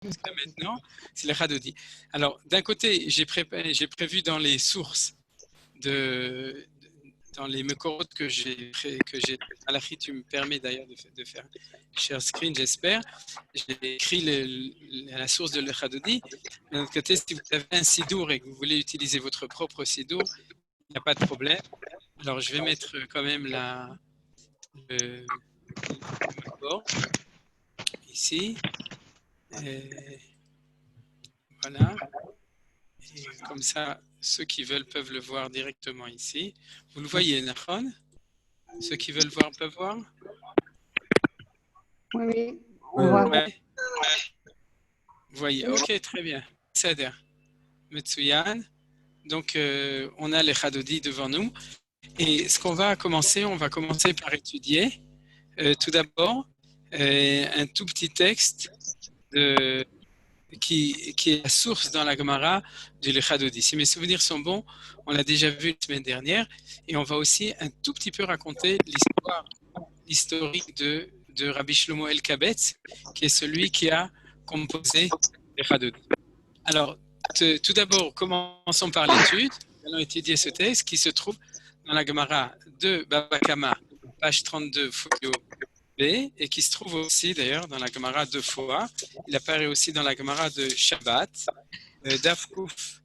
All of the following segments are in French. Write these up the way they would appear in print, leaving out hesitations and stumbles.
jusqu'à maintenant, c'est le Hadodi. Alors, d'un côté, j'ai prévu dans les sources dans les Mekorot que j'ai, Malachi, tu me permets d'ailleurs de faire share screen, j'espère. J'ai écrit la source de l'Echadodi. D'un autre côté, si vous avez un sidour et que vous voulez utiliser votre propre sidour, il n'y a pas de problème. Alors, je vais mettre quand même le Makor ici. Et voilà. Et comme ça, ceux qui veulent peuvent le voir directement ici. Vous le voyez, Nahon? Ceux qui veulent voir peuvent voir? Oui, oui, on voit. Ouais. Vous voyez, ok, très bien. Sader, Metsuyan. Donc, on a les Hadodi devant nous. Et ce qu'on va commencer, on va commencer par étudier tout d'abord un tout petit texte qui est la source dans la Gemara du Lechadodi. Si mes souvenirs sont bons, on l'a déjà vu la semaine dernière, et on va aussi un tout petit peu raconter l'historique de Rabbi Shlomo El-Kabetz, qui est celui qui a composé Lechadodi. Alors, tout d'abord, commençons par l'étude. Nous allons étudier ce texte qui se trouve dans la Gemara de Baba Kama, page 32, folio B, et qui se trouve aussi d'ailleurs dans la Gemara deux fois. Il apparaît aussi dans la Gemara de Shabbat, Daf Kuf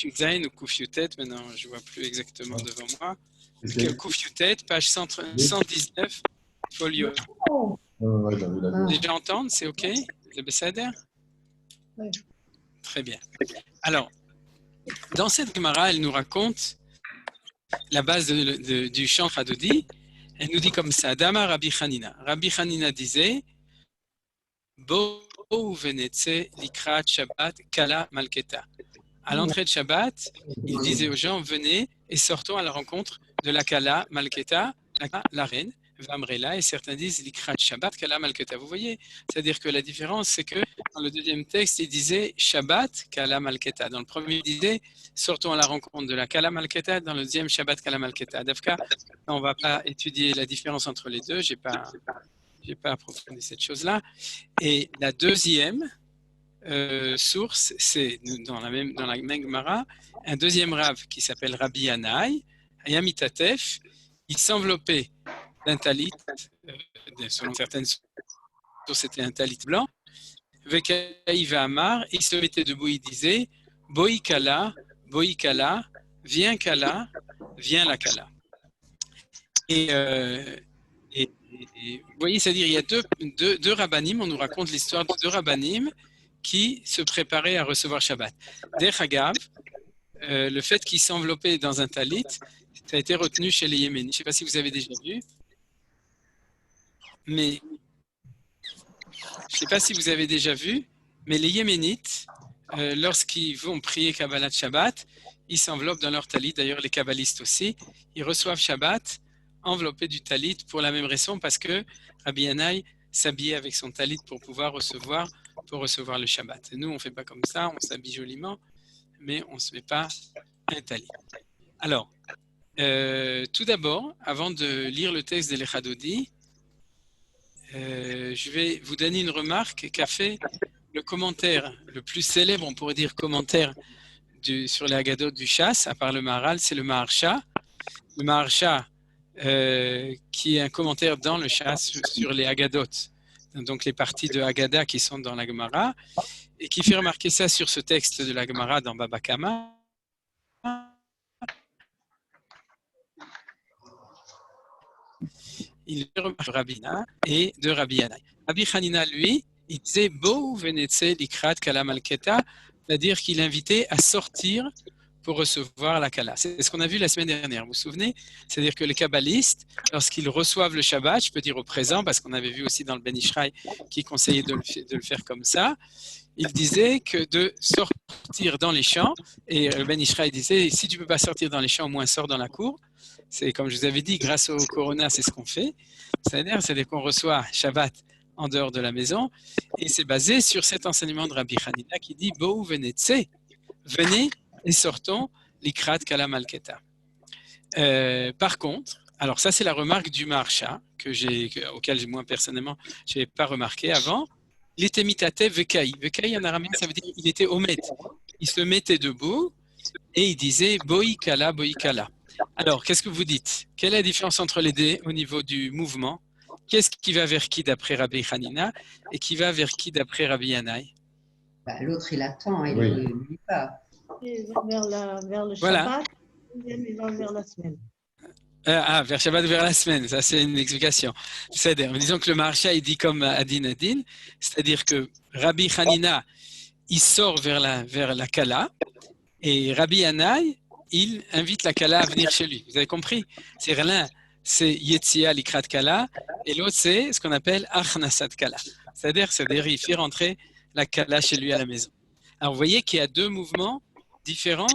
Yuzain ou Kuf Yutet, maintenant je ne vois plus exactement devant moi. Kuf Yutet, page 119, folio. Déjà entendre, c'est OK? C'est Besséder? Oui. Très bien. Alors, dans cette Gemara, elle nous raconte la base du chant Hadodi. Elle nous dit comme ça, Dama Rabbi Hanina. Rabbi Hanina disait, Bo venetse likrat Shabbat kala malketa. À l'entrée de Shabbat, il disait aux gens, venez et sortons à la rencontre de la kala malketa, la reine, Vamrela, et certains disent likrat Shabbat kala malketa. Vous voyez, c'est-à-dire que la différence, c'est que dans le deuxième texte, il disait Shabbat kala malketa. Dans le premier, il disait sortons à la rencontre de la kala malketa. Dans le deuxième, Shabbat kala malketa. Dafka, on ne va pas étudier la différence entre les deux. J'ai pas approfondi cette chose-là. Et la deuxième source, c'est dans la même Gemara, un deuxième Rav qui s'appelle Rabbi Yanaï, Ayamitatef, il s'enveloppait d'un talit, selon certaines sources, c'était un talit blanc, avec Aïva Amar, il se mettait debout, il disait Boi Kala, viens Kala, viens la Kala. Et vous voyez, c'est-à-dire il y a deux rabbanim, on nous raconte l'histoire de deux rabbanim qui se préparaient à recevoir Shabbat. Derech Hagav, le fait qu'ils s'enveloppaient dans un talit, ça a été retenu chez les Yéménites. Je ne sais pas si vous avez déjà vu, mais les Yéménites, lorsqu'ils vont prier Kabbalat Shabbat, ils s'enveloppent dans leur talit. D'ailleurs, les kabbalistes aussi, ils reçoivent Shabbat enveloppé du talit pour la même raison, parce que Rabbi Yanaï s'habillait avec son talit pour pouvoir recevoir le Shabbat. Et nous, on ne fait pas comme ça, on s'habille joliment, mais on ne se met pas un talit. Alors, tout d'abord, avant de lire le texte de l'Echadodi, je vais vous donner une remarque qu'a fait le commentaire le plus célèbre, on pourrait dire commentaire sur les Haggadot du Shas, à part le Maharal, c'est le Maharsha. Le Maharsha, qui est un commentaire dans le Shas sur les Haggadot, donc les parties de Haggadah qui sont dans la Gemara, et qui fait remarquer ça sur ce texte de la Gemara dans Baba Kama. Il remarque de Rabbina et de Rabbi Yanaï. Rabbi Hanina, lui, il disait Bo venetse likrat kala malketa, c'est-à-dire qu'il invitait à sortir pour recevoir la kala. C'est ce qu'on a vu la semaine dernière, vous vous souvenez? C'est-à-dire que les kabbalistes, lorsqu'ils reçoivent le Shabbat, je peux dire au présent, parce qu'on avait vu aussi dans le Ben Ishraï qui conseillait de le faire comme ça, il disait que de sortir dans les champs, et le Ben Ishraï disait, si tu ne peux pas sortir dans les champs, au moins sors dans la cour. C'est comme je vous avais dit, grâce au Corona, c'est ce qu'on fait. C'est-à-dire qu'on reçoit Shabbat en dehors de la maison, et c'est basé sur cet enseignement de Rabbi Hanina qui dit, Bo venetse, venez et sortons l'ikrat kala malketa. Par contre, alors ça c'est la remarque du Maharsha auquel moi personnellement, je n'avais pas remarqué avant. Il était mitate vekai. Vekai en araméen, ça veut dire il était omet. Il se mettait debout et il disait boi kala, boi kala. Alors, qu'est-ce que vous dites? Quelle est la différence entre les deux au niveau du mouvement? Qu'est-ce qui va vers qui d'après Rabbi Hanina et qui va vers qui d'après Rabbi Yanaï? L'autre, il attend, il Oui. ne lit pas. Il va vers le Voilà. Shabbat, le deuxième, il va vers la semaine. Vers Shabbat, vers la semaine, ça c'est une explication. C'est-à-dire, disons que le Maharsha, il dit comme Adin, c'est-à-dire que Rabbi Hanina, il sort vers la Kala, et Rabbi Yanaï, il invite la Kala à venir chez lui. Vous avez compris? C'est l'un, c'est Yetzia Likrat Kala, et l'autre, c'est ce qu'on appelle Achnasat Kala. C'est-à-dire, il fait rentrer la Kala chez lui à la maison. Alors, vous voyez qu'il y a deux mouvements différents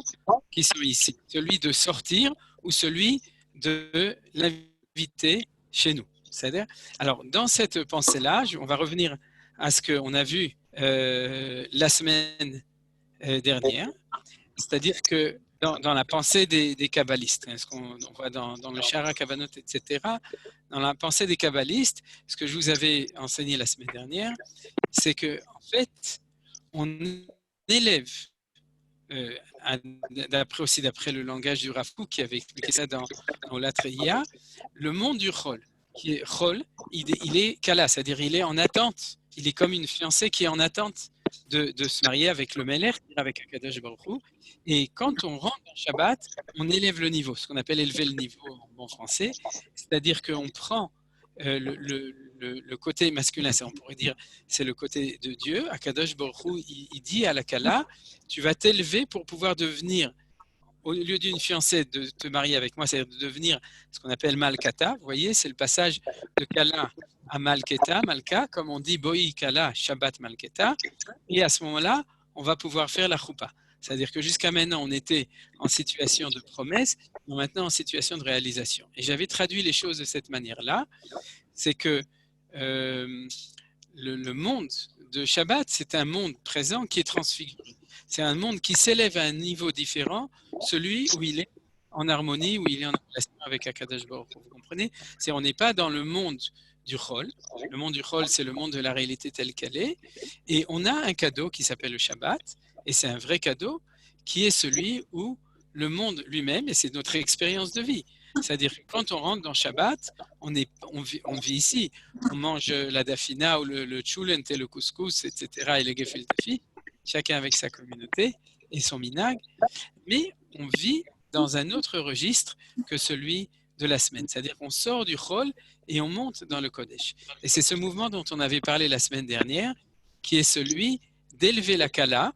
qui sont ici. Celui de sortir ou celui de l'inviter chez nous. C'est-à-dire, alors, dans cette pensée-là, on va revenir à ce qu'on a vu la semaine dernière, c'est-à-dire que dans la pensée des kabbalistes, ce qu'on voit dans le Shara Kavanot, etc., dans la pensée des kabbalistes, ce que je vous avais enseigné la semaine dernière, c'est que en fait, on élève, d'après le langage du Rav Kook qui avait expliqué ça dans l'Atreya, le monde du Chol, qui est Chol, il est kala, c'est-à-dire il est en attente, il est comme une fiancée qui est en attente de se marier avec le Melech, avec Akadosh Baruch Hu. Et quand on rentre dans Shabbat, on élève le niveau, ce qu'on appelle élever le niveau en bon français, c'est-à-dire qu'on prend le côté masculin, on pourrait dire c'est le côté de Dieu. Akadosh Baruch Hu, il dit à la Kala, tu vas t'élever pour pouvoir devenir, au lieu d'une fiancée, de te marier avec moi, c'est-à-dire de devenir ce qu'on appelle Malkata. Vous voyez, c'est le passage de Kala à Malketa, Malka, comme on dit Boi Kala, Shabbat Malketa. Et à ce moment-là, on va pouvoir faire la choupa. C'est-à-dire que jusqu'à maintenant, on était en situation de promesse, mais maintenant en situation de réalisation. Et j'avais traduit les choses de cette manière-là. C'est que le monde de Shabbat, c'est un monde présent qui est transfiguré. C'est un monde qui s'élève à un niveau différent, celui où il est en harmonie, où il est en relation avec Akadosh Baruch Hu. Vous comprenez? On n'est pas dans le monde du Chol. Le monde du Chol, c'est le monde de la réalité telle qu'elle est. Et on a un cadeau qui s'appelle le Shabbat, et c'est un vrai cadeau, qui est celui où le monde lui-même, et c'est notre expérience de vie. C'est-à-dire que quand on rentre dans Shabbat, on vit ici. On mange la dafina ou le tchoulent et le couscous, etc. et le gefilte, chacun avec sa communauté et son minag. Mais on vit dans un autre registre que celui de la semaine. C'est-à-dire qu'on sort du Chol et on monte dans le Kodesh. Et c'est ce mouvement dont on avait parlé la semaine dernière, qui est celui d'élever la Kala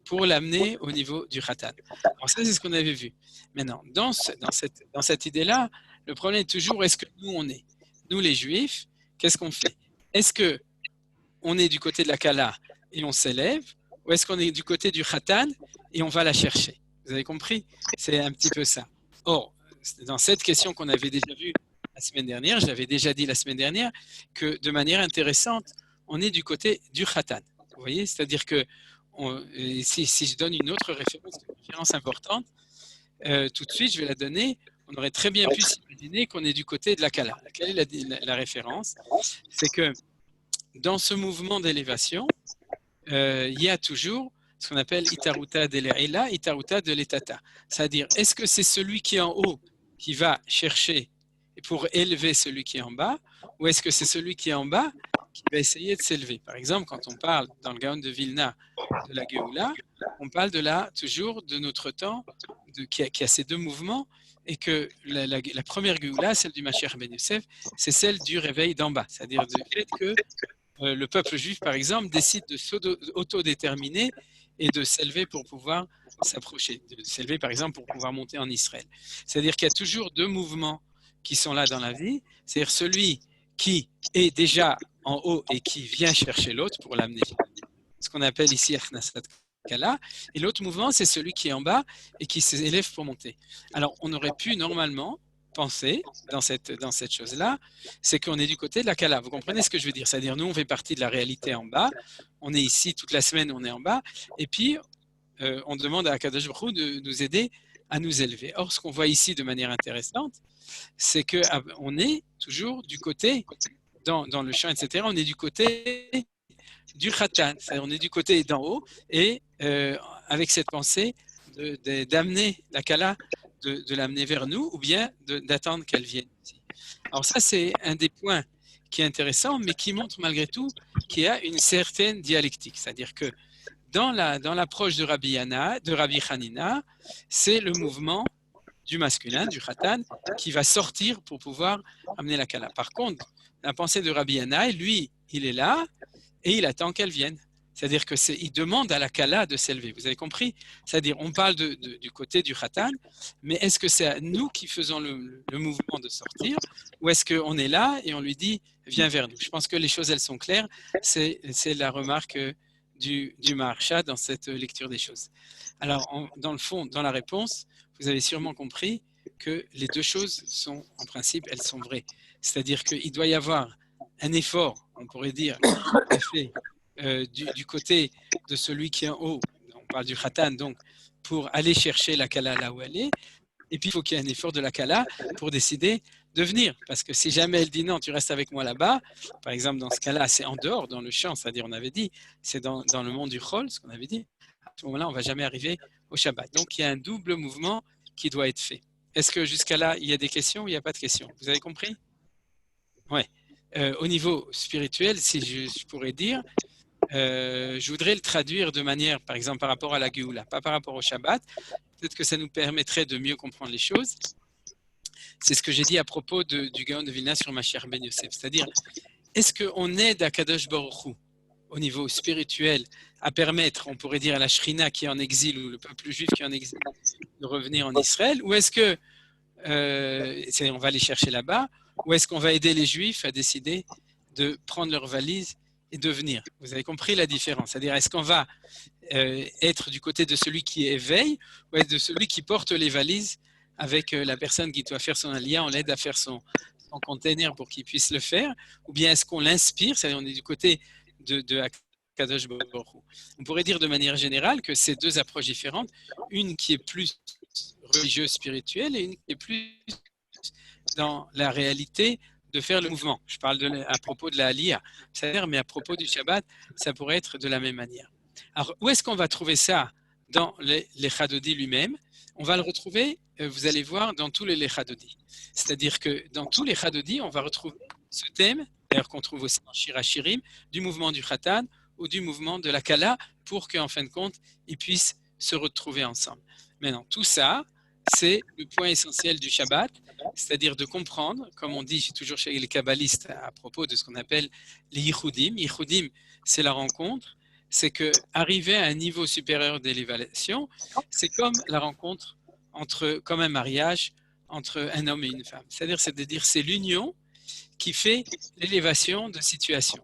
pour l'amener au niveau du Khatan. Alors ça, c'est ce qu'on avait vu. Maintenant, dans cette idée-là, le problème est toujours, est-ce que nous les Juifs, qu'est-ce qu'on fait? Est-ce qu'on est du côté de la Kala et on s'élève, ou est-ce qu'on est du côté du Khatan et on va la chercher? Vous avez compris? C'est un petit peu ça. Or, dans cette question qu'on avait déjà vue la semaine dernière, j'avais déjà dit la semaine dernière que de manière intéressante, on est du côté du Khatan. Vous voyez? C'est-à-dire que si je donne une autre référence importante, tout de suite, je vais la donner. On aurait très bien pu s'imaginer qu'on est du côté de la Kala. Quelle est la référence? C'est que dans ce mouvement d'élévation, il y a toujours ce qu'on appelle Itaruta de l'Eila, Itaruta de l'Etata. C'est-à-dire, est-ce que c'est celui qui est en haut qui va chercher pour élever celui qui est en bas, ou est-ce que c'est celui qui est en bas qui va essayer de s'élever? Par exemple, quand on parle dans le Gaon de Vilna de la Géoula, on parle toujours de notre temps, qui a ces deux mouvements, et que la première Géoula, celle du Mashiach ben Yosef, c'est celle du réveil d'en bas, c'est-à-dire du fait que le peuple juif, par exemple, décide de s'autodéterminer et de s'élever pour pouvoir s'approcher, de s'élever, par exemple, pour pouvoir monter en Israël. C'est-à-dire qu'il y a toujours deux mouvements qui sont là dans la vie, c'est-à-dire celui qui est déjà en haut et qui vient chercher l'autre pour l'amener, ce qu'on appelle ici Achnasat Kala, et l'autre mouvement, c'est celui qui est en bas et qui s'élève pour monter. Alors, on aurait pu normalement penser dans cette chose-là, c'est qu'on est du côté de la Kala. Vous comprenez ce que je veux dire? C'est-à-dire, nous, on fait partie de la réalité en bas, on est ici toute la semaine, on est en bas, et puis on demande à Akadosh Baruch Hu de nous aider à nous élever. Or, ce qu'on voit ici de manière intéressante, c'est qu'on est toujours du côté, dans le champ, etc., on est du côté du Khatan, c'est-à-dire on est du côté d'en haut, et avec cette pensée d'amener la Kala, de l'amener vers nous, ou bien d'attendre qu'elle vienne. Alors ça, c'est un des points qui est intéressant, mais qui montre malgré tout qu'il y a une certaine dialectique. C'est-à-dire que dans l'approche de Rabbi Hanina, c'est le mouvement du masculin, du Khatan, qui va sortir pour pouvoir amener la Kala. Par contre, la pensée de Rabbi Yannai, lui, il est là et il attend qu'elle vienne. C'est-à-dire qu'il demande à la Kala de s'élever. Vous avez compris? C'est-à-dire, on parle du côté du Khatan, mais est-ce que c'est nous qui faisons le mouvement de sortir, ou est-ce qu'on est là et on lui dit, viens vers nous? Je pense que les choses, elles sont claires. C'est la remarque du Maharsha dans cette lecture des choses. Alors, dans le fond, dans la réponse, vous avez sûrement compris que les deux choses sont, en principe, elles sont vraies. C'est-à-dire qu'il doit y avoir un effort, on pourrait dire, fait du côté de celui qui est en haut, on parle du Khatan, donc pour aller chercher la Kala là où elle est, et puis il faut qu'il y ait un effort de la Kala pour décider de venir, parce que si jamais elle dit non, tu restes avec moi là-bas, par exemple dans ce cas-là, c'est en dehors, dans le champ, c'est-à-dire on avait dit, c'est dans le monde du Chol, ce qu'on avait dit, à ce moment-là, on ne va jamais arriver au Shabbat. Donc il y a un double mouvement qui doit être fait. Est-ce que jusqu'à là, il y a des questions ou il n'y a pas de questions? Vous avez compris? Oui. Au niveau spirituel, si je pourrais dire, je voudrais le traduire de manière, par exemple, par rapport à la Géoula, pas par rapport au Shabbat. Peut-être que ça nous permettrait de mieux comprendre les choses. C'est ce que j'ai dit à propos du Gaon de Vilna sur Mashiach Ben Yosef. C'est-à-dire, est-ce qu'on aide à Kadosh Baruch Hu, au niveau spirituel, à permettre, on pourrait dire, à la Shrina qui est en exil, ou le peuple juif qui est en exil, de revenir en Israël, ou est-ce que on va les chercher là-bas, ou est-ce qu'on va aider les Juifs à décider de prendre leurs valises et de venir? Vous avez compris la différence. C'est-à-dire, est-ce qu'on va être du côté de celui qui éveille, ou est-ce de celui qui porte les valises avec la personne qui doit faire son alia, on l'aide à faire son container pour qu'il puisse le faire, ou bien est-ce qu'on l'inspire, c'est-à-dire on est du côté de Kadosh Baruch Hu. On pourrait dire de manière générale que c'est deux approches différentes, une qui est plus religieuse, spirituelle, et une qui est plus dans la réalité de faire le mouvement. Je parle à propos de la Aliyah, c'est-à-dire, mais à propos du Shabbat, ça pourrait être de la même manière. Alors, où est-ce qu'on va trouver ça dans les Chadodi lui-même? On va le retrouver, vous allez voir, dans tous les Chadodi. C'est-à-dire que dans tous les Chadodi, on va retrouver ce thème, d'ailleurs qu'on trouve aussi dans Shirachirim, du mouvement du Khatan ou du mouvement de la Kala, pour qu'en fin de compte, ils puissent se retrouver ensemble. Maintenant, tout ça, c'est le point essentiel du Shabbat, c'est-à-dire de comprendre, comme on dit toujours chez les kabbalistes à propos de ce qu'on appelle les yichudim. Yichudim, c'est la rencontre, c'est que arriver à un niveau supérieur d'élévation, c'est comme la rencontre comme un mariage entre un homme et une femme. C'est-à-dire c'est l'union qui fait l'élévation de situation.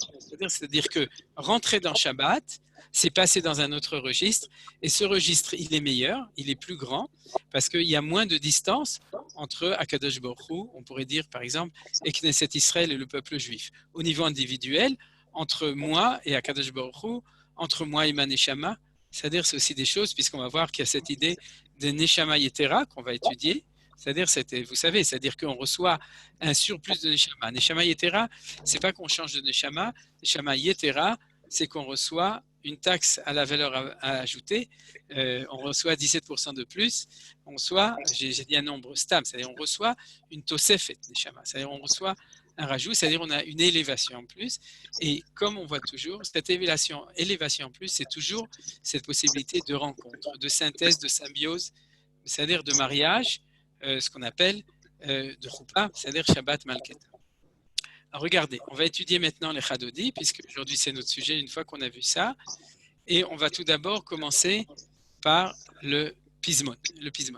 C'est-à-dire que rentrer dans Shabbat, c'est passer dans un autre registre, et ce registre, il est meilleur, il est plus grand, parce qu'il y a moins de distance entre Akadosh Baruch Hu, on pourrait dire par exemple, et Knesset Israël et le peuple juif. Au niveau individuel, entre moi et Akadosh Baruch Hu, entre moi et ma Neshama, c'est-à-dire c'est aussi des choses, puisqu'on va voir qu'il y a cette idée de Neshama Yetera qu'on va étudier, c'est-à-dire, vous savez, c'est-à-dire qu'on reçoit un surplus de Neshama. Neshama Yetera, c'est pas qu'on change de Neshama. Neshama Yetera, c'est qu'on reçoit une taxe à la valeur à ajouter. On reçoit 17% de plus. On reçoit, j'ai dit un nombre stable, c'est-à-dire on reçoit une tosefet Neshama. C'est-à-dire on reçoit un rajout, c'est-à-dire on a une élévation en plus. Et comme on voit toujours, cette élévation en plus, c'est toujours cette possibilité de rencontre, de synthèse, de symbiose, c'est-à-dire de mariage, ce qu'on appelle de Choupa, c'est-à-dire Shabbat Malket. Alors regardez, on va étudier maintenant les Chadodi, puisque aujourd'hui c'est notre sujet une fois qu'on a vu ça. Et on va tout d'abord commencer par le Pismon.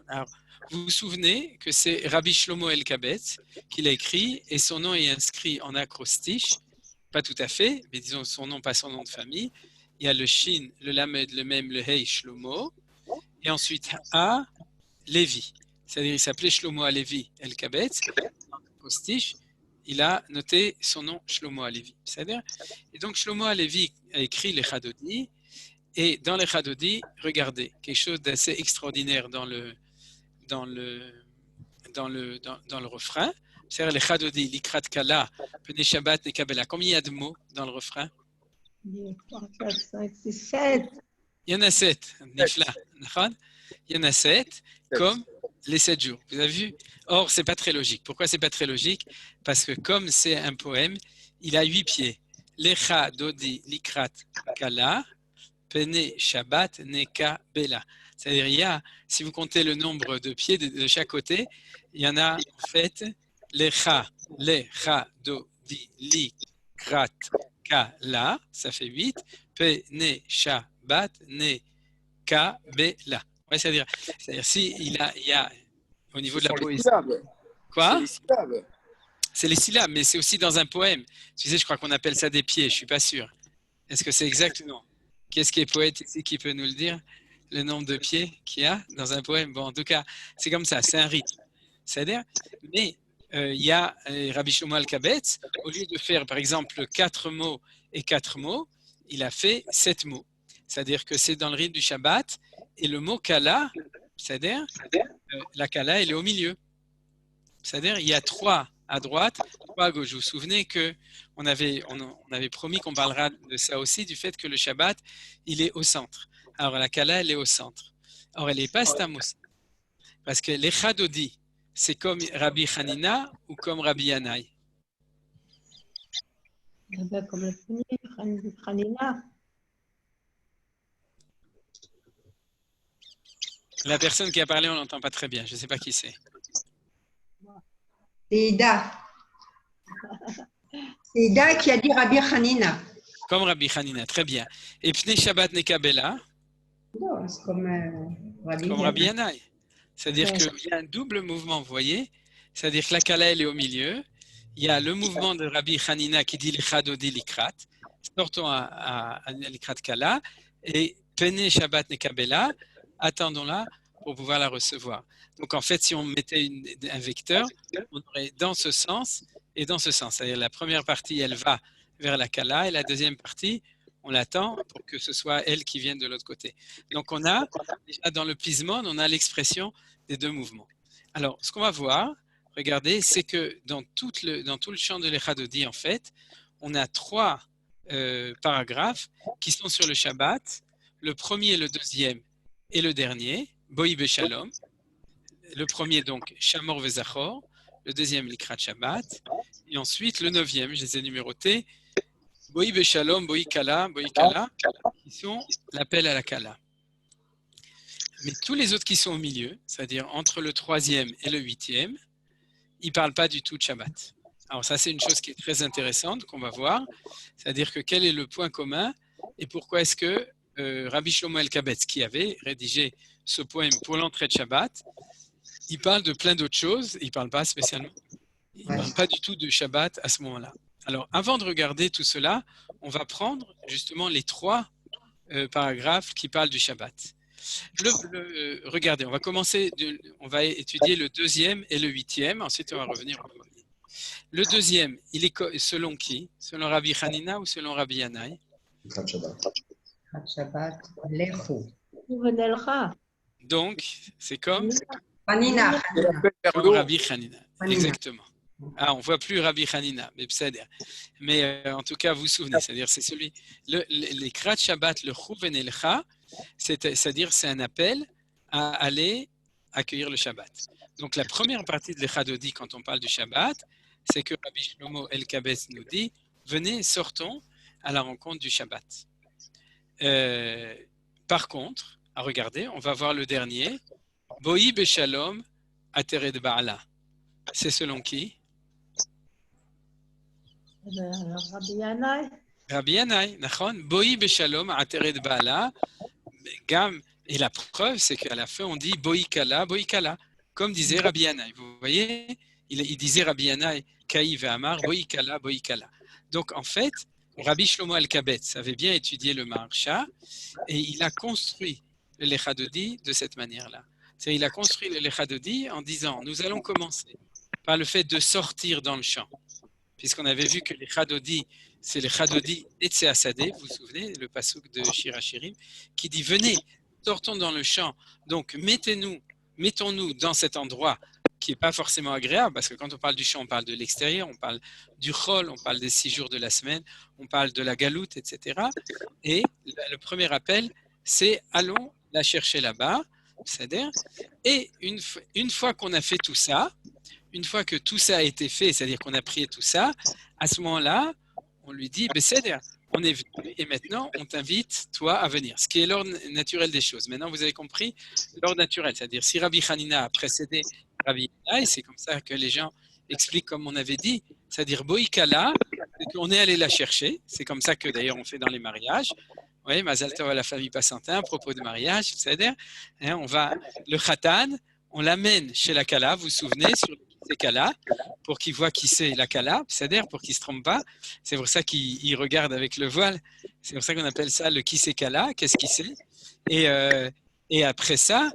Alors, vous vous souvenez que c'est Rabbi Shlomo Elkabetz qui l'a écrit, et son nom est inscrit en acrostiche, pas tout à fait, mais disons son nom, pas son nom de famille. Il y a le Shin, le Lamed, le Mem, le Hei, Shlomo, et ensuite A, Lévi. C'est-à-dire il s'appelait Shlomo Alevi Elkabetz, acrostiche. Il a noté son nom Shlomo Alevi. C'est-à-dire, et donc Shlomo Alevi a écrit les Chadodi, et dans les Chadodi, regardez, quelque chose d'assez extraordinaire dans dans le refrain. C'est-à-dire les Chadodi, Likrat Kala, Pene Shabbat, Nekabela. Combien il y a de mots dans le refrain? 2, 3, 4, 5, 6, 7. Il y en a 7. Nifla. Il y en a 7, comme les 7 jours. Vous avez vu? Or, ce n'est pas très logique. Pourquoi ce n'est pas très logique? Parce que comme c'est un poème, il a 8 pieds. Lecha, Dodi, Likrat, Kala, Pene, Shabbat, Neka, Bela. C'est-à-dire, il y a, si vous comptez le nombre de pieds de chaque côté, il y en a en fait Lecha, Dodi, Likrat, Kala, ça fait 8. Pene, Shabbat, Neka, Bela. Ouais, c'est-à-dire s'il y a au niveau de la poésie. Quoi? C'est les syllabes, mais c'est aussi dans un poème. Tu sais, je crois qu'on appelle ça des pieds, je ne suis pas sûr. Est-ce que c'est exact ou non? Qu'est-ce qui est poète ici qui peut nous le dire? Le nombre de pieds qu'il y a dans un poème. Bon, en tout cas, c'est comme ça, c'est un rythme. C'est-à-dire, mais il y a Rabbi Shlomo Alkabetz, au lieu de faire par exemple 4 mots et 4 mots, il a fait 7 mots. C'est-à-dire que c'est dans le rythme du Shabbat, et le mot Kala, c'est-à-dire la Kala, elle est au milieu. C'est-à-dire, il y a 3 à droite, 3 à gauche. Vous vous souvenez qu'on avait promis qu'on parlera de ça aussi, du fait que le Shabbat, il est au centre. Alors, la Kala, elle est au centre. Or, elle n'est pas Stamos. Parce que les Chadodi, c'est comme Rabbi Hanina ou comme Rabbi Yanaï. Comme le premier, Hanina. La personne qui a parlé, on ne l'entend pas très bien. Je ne sais pas qui c'est. C'est Ida. C'est Ida qui a dit Rabbi Hanina. Comme Rabbi Hanina, très bien. Et Pnei Shabbat Nekabela, Non, c'est comme Rabbi Yanaï. C'est-à-dire qu'il y a un double mouvement, vous voyez? C'est-à-dire que la Kala, elle est au milieu. Il y a le mouvement de Rabbi Hanina qui dit Lichadodi Likrat. Sortons à Likrat Kala. Et Pnei Shabbat Nekabela, attendons-la pour pouvoir la recevoir. Donc, en fait, si on mettait un vecteur, on aurait dans ce sens et dans ce sens. C'est-à-dire la première partie, elle va vers la Kala et la deuxième partie, on l'attend pour que ce soit elle qui vienne de l'autre côté. Donc, on a, déjà dans le Pismon, on a l'expression des deux mouvements. Alors, ce qu'on va voir, regardez, c'est que dans tout le chant de l'Echadodi, en fait, on a 3 paragraphes qui sont sur le Shabbat. Le premier, le deuxième et le dernier, Boi Beshalom. Le premier, donc, Shamor Vezachor. Le deuxième, Likrat Shabbat. Et ensuite, le 9e, je les ai numérotés, Boi Beshalom, Boi Kala, qui sont l'appel à la Kala. Mais tous les autres qui sont au milieu, c'est-à-dire entre le 3e et le 8e, ils ne parlent pas du tout de Shabbat. Alors ça, c'est une chose qui est très intéressante qu'on va voir. C'est-à-dire que quel est le point commun et pourquoi est-ce que Rabbi Shlomo Alkabetz, qui avait rédigé ce poème pour l'entrée de Shabbat, il parle de plein d'autres choses, il ne parle pas spécialement, il ne parle pas du tout de Shabbat à ce moment-là. Alors, avant de regarder tout cela, on va prendre justement les 3 paragraphes qui parlent du Shabbat. Regardez, on va étudier le 2e et le 8e, ensuite on va revenir au premier. Le 2e, il est selon qui? Selon Rabbi Hanina ou selon Rabbi Yanaï? Shabbat, Lecho. Donc, c'est comme Hanina. Rabbi Hanina. Exactement. Ah, on ne voit plus Rabbi Hanina, mais en tout cas, vous vous souvenez, c'est-à-dire c'est celui, les Krat Shabbat, le Chouven et le Cha, c'est-à-dire c'est un appel à aller accueillir le Shabbat. Donc la première partie de l'Echadodi, quand on parle du Shabbat, c'est que Rabbi Shlomo Alkabetz nous dit, venez, sortons à la rencontre du Shabbat. Par contre, à regarder, on va voir le dernier, Boi Beshalom Ateret Ba'ala. C'est selon qui? Rabbi Yanaï. Rabbi Yanaï, nachon, Boi Beshalom Ateret Ba'ala. Et la preuve, c'est qu'à la fin, on dit Boi Kala, comme disait Rabbi Yanaï. Vous voyez, il disait Rabbi Yanaï, Kaï ve'amar, Boi Kala. Donc, en fait, Rabbi Shlomo Alkabetz avait bien étudié le Maharsha et il a construit le Lechadodi de cette manière-là. Il a construit le Lechadodi en disant, nous allons commencer par le fait de sortir dans le champ. Puisqu'on avait vu que les Chadodi, c'est les Chadodi Etzé Asadeh, vous vous souvenez, le passouk de Shir HaShirim, qui dit, venez, sortons dans le champ. Donc, mettez-nous mettons-nous dans cet endroit qui n'est pas forcément agréable, parce que quand on parle du champ, on parle de l'extérieur, on parle du chol, on parle des 6 jours de la semaine, on parle de la galoute, etc. Et le premier appel, c'est allons la chercher là-bas, c'est-à-dire, et une fois qu'on a fait tout ça, une fois que tout ça a été fait, c'est-à-dire qu'on a prié tout ça, à ce moment-là, on lui dit, c'est-à-dire, on est venu et maintenant on t'invite, toi, à venir. Ce qui est l'ordre naturel des choses. Maintenant, vous avez compris l'ordre naturel, c'est-à-dire si Rabbi Hanina a précédé Rabbi Yannai, c'est comme ça que les gens expliquent comme on avait dit, c'est-à-dire Boïkala, c'est qu'on est allé la chercher, c'est comme ça que d'ailleurs on fait dans les mariages. Oui, Mazal Tov à la famille Passantin, à propos de mariage, c'est-à-dire, on va, le Khatan, on l'amène chez la Kala, vous vous souvenez, sur le Kala, pour qu'il voit qui c'est la Kala, c'est-à-dire pour qu'il ne se trompe pas. C'est pour ça qu'il regarde avec le voile. C'est pour ça qu'on appelle ça le qui c'est Kala, qu'est-ce qui c'est. Et après ça,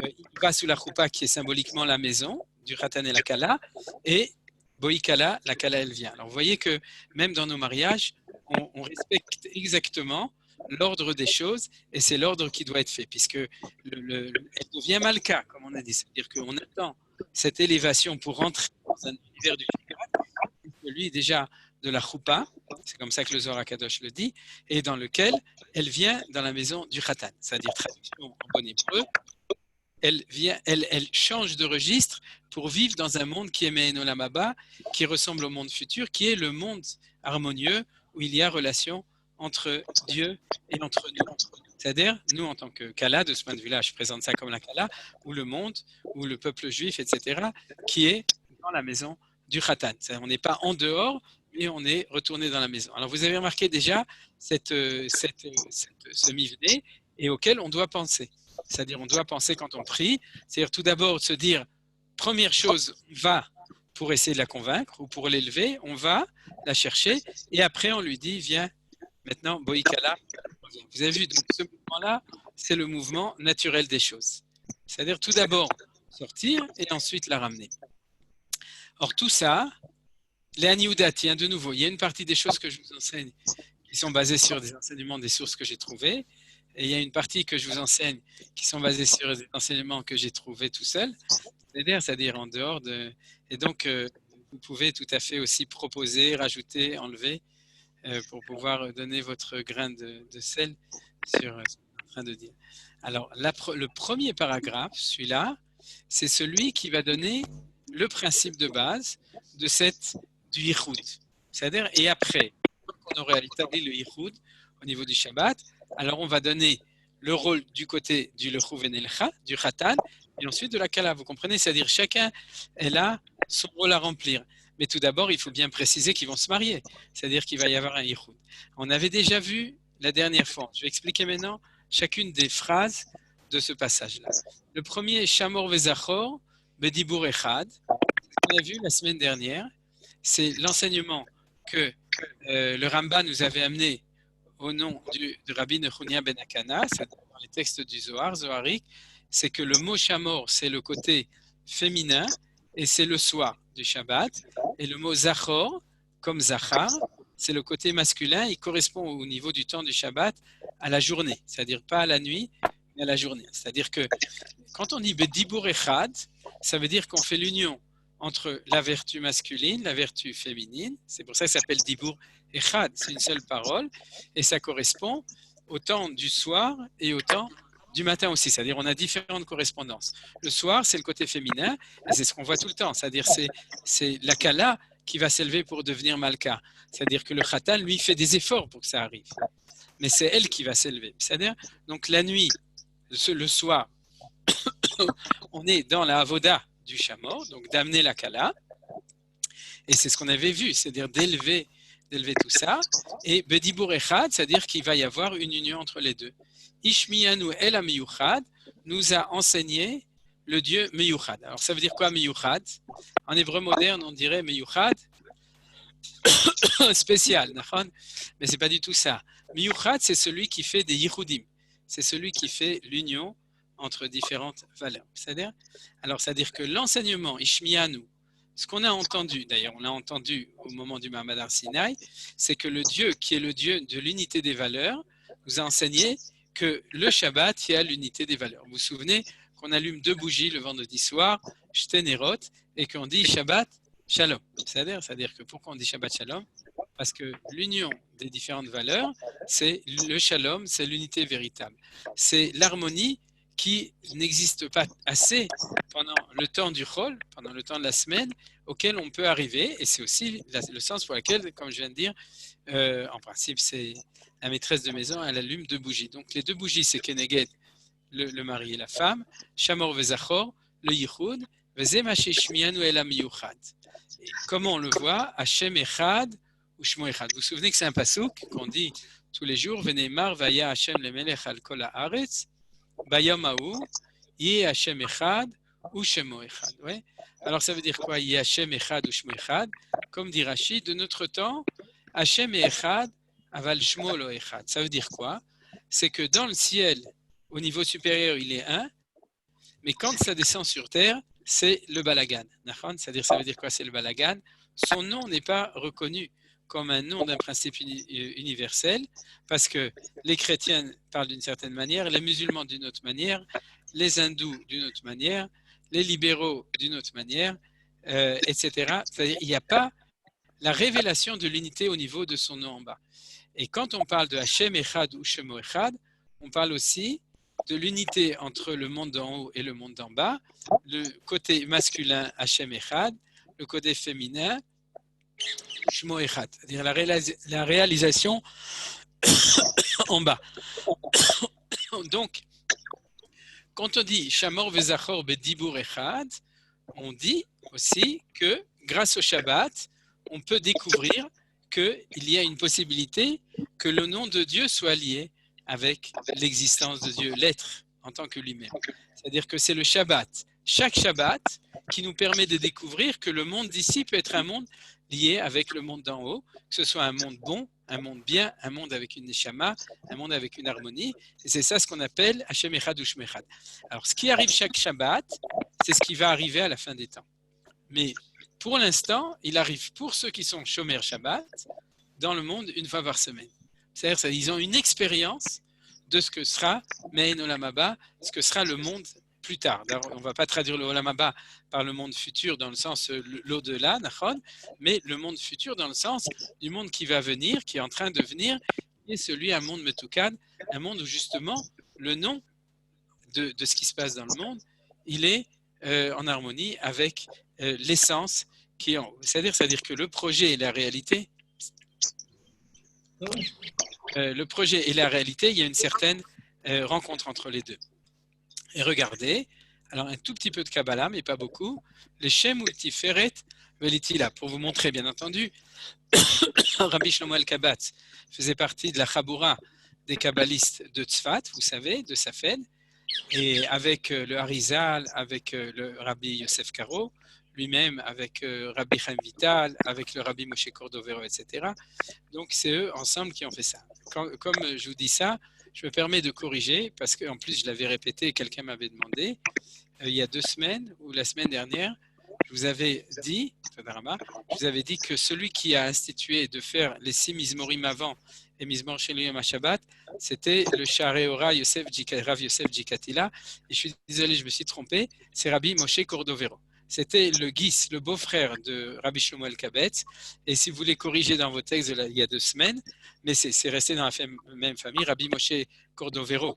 il va sous la choupa qui est symboliquement la maison du Khatan et la Kala, et Boï Kala, la Kala elle vient. Alors vous voyez que même dans nos mariages, on respecte exactement l'ordre des choses, et c'est l'ordre qui doit être fait, puisque elle devient malka, comme on a dit. C'est-à-dire qu'on attend cette élévation pour rentrer dans un univers du Shabbat, celui déjà de la choupa, c'est comme ça que le Zohar Kadosh le dit, et dans lequel elle vient dans la maison du Khatan, c'est-à-dire traduction en bon hébreu, elle change de registre pour vivre dans un monde qui est Me'en Olam Haba, qui ressemble au monde futur, qui est le monde harmonieux où il y a relation entre Dieu et entre nous. C'est-à-dire, nous, en tant que Kala, de ce point de vue-là, je présente ça comme la Kala, ou le monde, ou le peuple juif, etc., qui est dans la maison du Khatan. On n'est pas en dehors, mais on est retourné dans la maison. Alors, vous avez remarqué déjà ce mivné, et auquel on doit penser. C'est-à-dire, on doit penser quand on prie, c'est-à-dire tout d'abord de se dire, première chose, on va pour essayer de la convaincre, ou pour l'élever, on va la chercher, et après on lui dit, viens, maintenant, Boïkala. Vous avez vu, donc ce mouvement-là, c'est le mouvement naturel des choses. C'est-à-dire tout d'abord sortir et ensuite la ramener. Or tout ça, les Anioudat, tiens, de nouveau, il y a une partie des choses que je vous enseigne qui sont basées sur des enseignements des sources que j'ai trouvées, et il y a une partie que je vous enseigne qui sont basées sur des enseignements que j'ai trouvés tout seul, c'est-à-dire en dehors de... Et donc, vous pouvez tout à fait aussi proposer, rajouter, enlever, pour pouvoir donner votre grain de sel sur ce qu'on est en train de dire. Alors, le premier paragraphe, celui-là, c'est celui qui va donner le principe de base du Yichud. C'est-à-dire, et après, quand on aurait établi le Yichud au niveau du Shabbat, alors on va donner le rôle du côté du Lechouven Elcha, du Khatan, et ensuite de la Kala. Vous comprenez? C'est-à-dire, chacun elle a son rôle à remplir. Mais tout d'abord, il faut bien préciser qu'ils vont se marier. C'est-à-dire qu'il va y avoir un yichud. On avait déjà vu la dernière fois. Je vais expliquer maintenant chacune des phrases de ce passage-là. Le premier est Shamor Vezachor, Bedibur Echad. On a vu la semaine dernière. C'est l'enseignement que le Rambam nous avait amené au nom de Rabbi Nechunia Ben Akana. C'est dans les textes du Zohar, Zoharique. C'est que le mot Shamor, c'est le côté féminin et c'est le soir du Shabbat. Et le mot Zachor, comme Zachar, c'est le côté masculin. Il correspond au niveau du temps du Shabbat à la journée, c'est-à-dire pas à la nuit, mais à la journée. C'est-à-dire que quand on dit Bedibur Echad, ça veut dire qu'on fait l'union entre la vertu masculine, la vertu féminine. C'est pour ça que ça s'appelle Dibur Echad. C'est une seule parole. Et ça correspond au temps du soir et au temps du matin aussi, c'est-à-dire on a différentes correspondances. Le soir, c'est le côté féminin, et c'est ce qu'on voit tout le temps, c'est-à-dire c'est la Kala qui va s'élever pour devenir Malka. C'est-à-dire que le Khatan, lui, fait des efforts pour que ça arrive. Mais c'est elle qui va s'élever. C'est-à-dire, donc la nuit, le soir, on est dans la Avoda du Shamor, donc d'amener la Kala, et c'est ce qu'on avait vu, c'est-à-dire d'élever tout ça, et Bedibur Echad, c'est-à-dire qu'il va y avoir une union entre les deux. Ishmiyanu El HaMiyuchad nous a enseigné le Dieu Miyuchad. Alors ça veut dire quoi Miyuchad? En hébreu moderne, on dirait Miyuchad spécial, mais c'est pas du tout ça. Miyuchad, c'est celui qui fait des Yichudim. C'est celui qui fait l'union entre différentes valeurs. C'est-à-dire que l'enseignement Ishmiyanu, ce qu'on a entendu, d'ailleurs on l'a entendu au moment du Mahamad Har Sinaï, c'est que le Dieu qui est le Dieu de l'unité des valeurs nous a enseigné que le Shabbat, il y a l'unité des valeurs. Vous vous souvenez qu'on allume 2 bougies le vendredi soir, Shte Nerot, et qu'on dit Shabbat Shalom. C'est-à-dire que pourquoi on dit Shabbat Shalom? Parce que l'union des différentes valeurs, c'est le Shalom, c'est l'unité véritable. C'est l'harmonie qui n'existe pas assez pendant le temps du Chol, pendant le temps de la semaine, auquel on peut arriver. Et c'est aussi le sens pour lequel, comme je viens de dire, en principe, c'est la maîtresse de maison, elle allume 2 bougies. Donc les 2 bougies, c'est Keneged, le mari et la femme, Shamor Vezachor, le Yichud, Vezema Sheshmianu Elam Miyuchad. Comment on le voit? Hashem Echad ou Shmo Echad. Vous vous souvenez que c'est un pasouk qu'on dit tous les jours, Veneimar Vaya Hashem Lemelech al Kol Haaretz, Bayom Haou, Yeh Hashem Echad ou Shemo Echad. Ouais. Alors ça veut dire quoi? Yeh Hashem Echad ou Shmo Echad. Comme dit Rashi, de notre temps, Hashem est Echad, Aval Shmo Lo Echad. Ça veut dire quoi? C'est que dans le ciel, au niveau supérieur, il est un, mais quand ça descend sur terre, c'est le balagan. C'est-à-dire, ça veut dire quoi? C'est le balagan. Son nom n'est pas reconnu comme un nom d'un principe universel, parce que les chrétiens parlent d'une certaine manière, les musulmans d'une autre manière, les hindous d'une autre manière, les libéraux d'une autre manière, etc. C'est-à-dire, il n'y a pas la révélation de l'unité au niveau de son nom en bas. Et quand on parle de Hashem Echad ou Shemo Echad, on parle aussi de l'unité entre le monde d'en haut et le monde d'en bas, le côté masculin Hashem Echad, le côté féminin Shmo Echad, c'est-à-dire la réalisation en bas. Donc, quand on dit Shamor Vezachor Bedibur Echad, on dit aussi que grâce au Shabbat, on peut découvrir qu'il y a une possibilité que le nom de Dieu soit lié avec l'existence de Dieu, l'être en tant que lui-même. C'est-à-dire que c'est le Shabbat, chaque Shabbat, qui nous permet de découvrir que le monde d'ici peut être un monde lié avec le monde d'en haut, que ce soit un monde bon, un monde bien, un monde avec une neshama, un monde avec une harmonie. Et c'est ça ce qu'on appelle Hashem Echad ou Shmo Echad. Alors, ce qui arrive chaque Shabbat, c'est ce qui va arriver à la fin des temps. Mais pour l'instant, il arrive pour ceux qui sont Shomer Shabbat dans le monde une fois par semaine. C'est-à-dire qu'ils ont une expérience de ce que sera Mein Olam Haba, ce que sera le monde plus tard. On ne va pas traduire le Olam Haba par le monde futur dans le sens l'au-delà, mais le monde futur dans le sens du monde qui va venir, qui est en train de venir, et celui un monde Metukan, un monde où justement le nom de ce qui se passe dans le monde, il est en harmonie avec l'essence qui est en haut. C'est-à-dire que le projet et la réalité, il y a une certaine rencontre entre les deux. Et regardez, alors un tout petit peu de Kabbalah, mais pas beaucoup, les Shem ou Tiferet Velitila, pour vous montrer, bien entendu, Rabbi Shlomo Al-Kabatz faisait partie de la Chaboura des kabbalistes de Tzfat, vous savez, de Safed, et avec le Harizal, avec le Rabbi Yosef Karo, lui-même avec Rabbi Chaim Vital, avec le Rabbi Moshe Cordovero, etc. Donc c'est eux ensemble qui ont fait ça. Comme je vous dis ça, je me permets de corriger, parce qu'en plus je l'avais répété, quelqu'un m'avait demandé, il y a 2 semaines, ou la semaine dernière, je vous avais dit que celui qui a institué de faire les 6 Mizmorim avant et Mizmor Shel Yom Shabbat, c'était le Sharei Ora Rav Yosef Jikatila. Et je suis désolé, je me suis trompé, c'est Rabbi Moshe Cordovero. C'était le Guis, le beau-frère de Rabbi Shlomo Al-Kabetz. Et si vous voulez corriger dans vos textes, il y a 2 semaines, mais c'est resté dans la même famille, Rabbi Moshe Cordovero,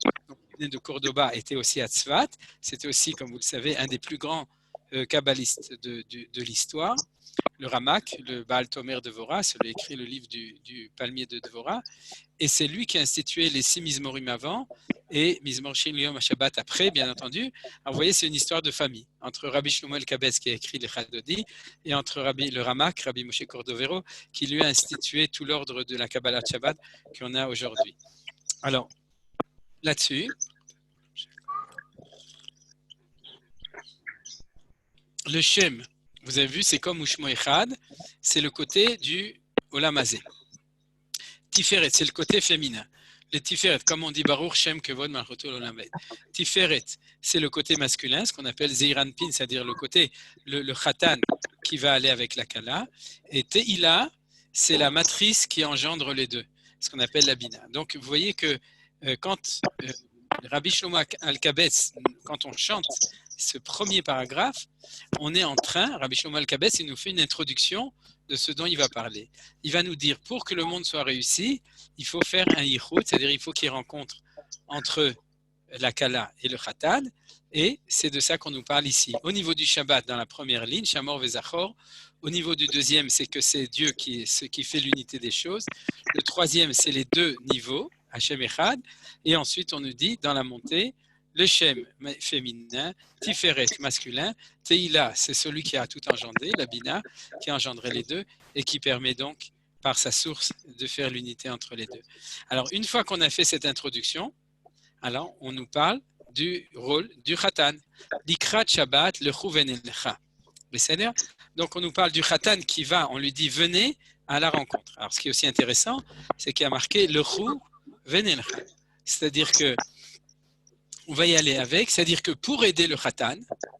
de Cordoba, était aussi à Tzfat. C'était aussi, comme vous le savez, un des plus grands kabbalistes de l'histoire. Le Ramak, le Baal Tomer de Dvorah, celui qui a écrit le livre du palmier de Dvorah. Et c'est lui qui a institué les 6 Mizmorim avant et Mizmor Shel Yom Shabbat après, bien entendu. Alors vous voyez, c'est une histoire de famille entre Rabbi Shlomo El-Kabetz qui a écrit les Chadodi et entre le Ramak, Rabbi Moshe Cordovero, qui lui a institué tout l'ordre de la Kabbalah Shabbat qu'on a aujourd'hui. Alors, là-dessus, le Shem, vous avez vu, c'est comme Ushmo Echad, c'est le côté du Olam Hazé. Tiferet, c'est le côté féminin. Le Tiferet, comme on dit Baruch Shem Kevod Malchuto Olam Ved. Tiferet, c'est le côté masculin, ce qu'on appelle Zeiran Pin, c'est-à-dire le côté, le Khatan qui va aller avec la Kala. Et Teila, c'est la matrice qui engendre les deux, ce qu'on appelle la Bina. Donc vous voyez que quand Rabbi Shlomo Alkabetz, quand on chante ce premier paragraphe, on est en train, Rabbi Shlomo Alkabetz, il nous fait une introduction de ce dont il va parler. Il va nous dire, pour que le monde soit réussi, il faut faire un yichud, c'est-à-dire il faut qu'il y ait rencontre entre la Kala et le Khatan, et c'est de ça qu'on nous parle ici. Au niveau du Shabbat, dans la première ligne, Shamor Vezachor. Au niveau du deuxième, c'est que c'est Dieu qui fait l'unité des choses. Le troisième, c'est les deux niveaux, Hashem Echad. Et ensuite, on nous dit, dans la montée, le Shem féminin, Tiferet masculin, Teila, c'est celui qui a tout engendré, la Bina, qui a engendré les deux, et qui permet donc, par sa source, de faire l'unité entre les deux. Alors, une fois qu'on a fait cette introduction, alors on nous parle du rôle du Khatan. L'Ikrat Shabbat, le Chouven el Lecha. Donc on nous parle du Khatan qui va, on lui dit venez à la rencontre. Alors ce qui est aussi intéressant, c'est qu'il y a marqué le Chouven el Lecha. C'est-à-dire que on va y aller avec, c'est-à-dire que pour aider le Khatan,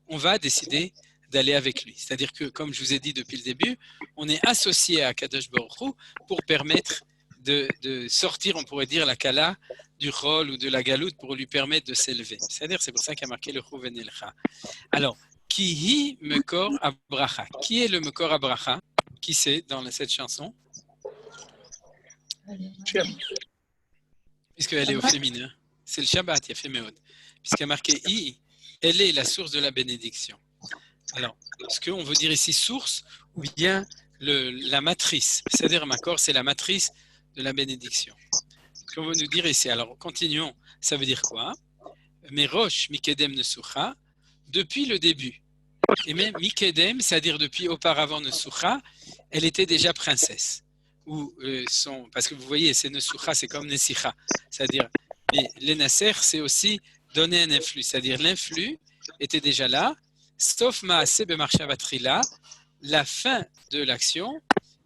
on va décider d'aller avec lui. C'est-à-dire que, comme je vous ai dit depuis le début, on est associé à Kadosh Baruch Hu pour permettre de sortir, on pourrait dire, la Kala du Chol ou de la Galoute pour lui permettre de s'élever. C'est-à-dire, c'est pour ça qu'il y a marqué le Chouven el Lecha. Alors, Kihi Mekor Abracha. Qui est le Mekor Abracha? Qui c'est dans cette chanson? Puisqu'elle est au féminin. C'est le Shabbat, il y a fait Meod. Puisqu'il y a marqué I, elle est la source de la bénédiction. Alors, est-ce qu'on veut dire ici source ou bien la matrice? C'est-à-dire, Makor, c'est la matrice de la bénédiction. Ce qu'on veut nous dire ici, alors continuons, ça veut dire quoi? Merosh Mikedem Nesucha, depuis le début. Et même Mikedem, c'est-à-dire depuis auparavant Nesucha, elle était déjà princesse. Parce que vous voyez, c'est Nesucha, c'est comme Nesicha. C'est-à-dire, les Nasser, c'est aussi donner un influx. C'est-à-dire, l'influx était déjà là, sauf Maaseh Bemarshavatrila, la fin de l'action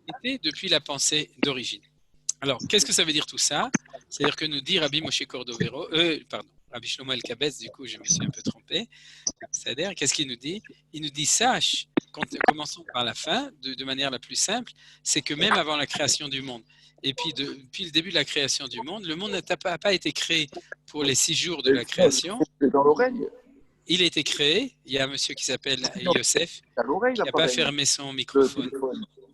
était depuis la pensée d'origine. Alors, qu'est-ce que ça veut dire tout ça? C'est-à-dire que nous dit Rabbi Moshe Cordovero, Rabbi Shlomo Alkabetz, du coup, je me suis un peu trompé. C'est-à-dire, qu'est-ce qu'il nous dit? Il nous dit, sache, commençons par la fin, de manière la plus simple, c'est que même avant la création du monde, et puis depuis le début de la création du monde, le monde n'a pas été créé pour les 6 jours de la création. Dans l'oreille. Il a été créé, il y a un monsieur qui s'appelle Yosef, qui n'a pas fermé son microphone.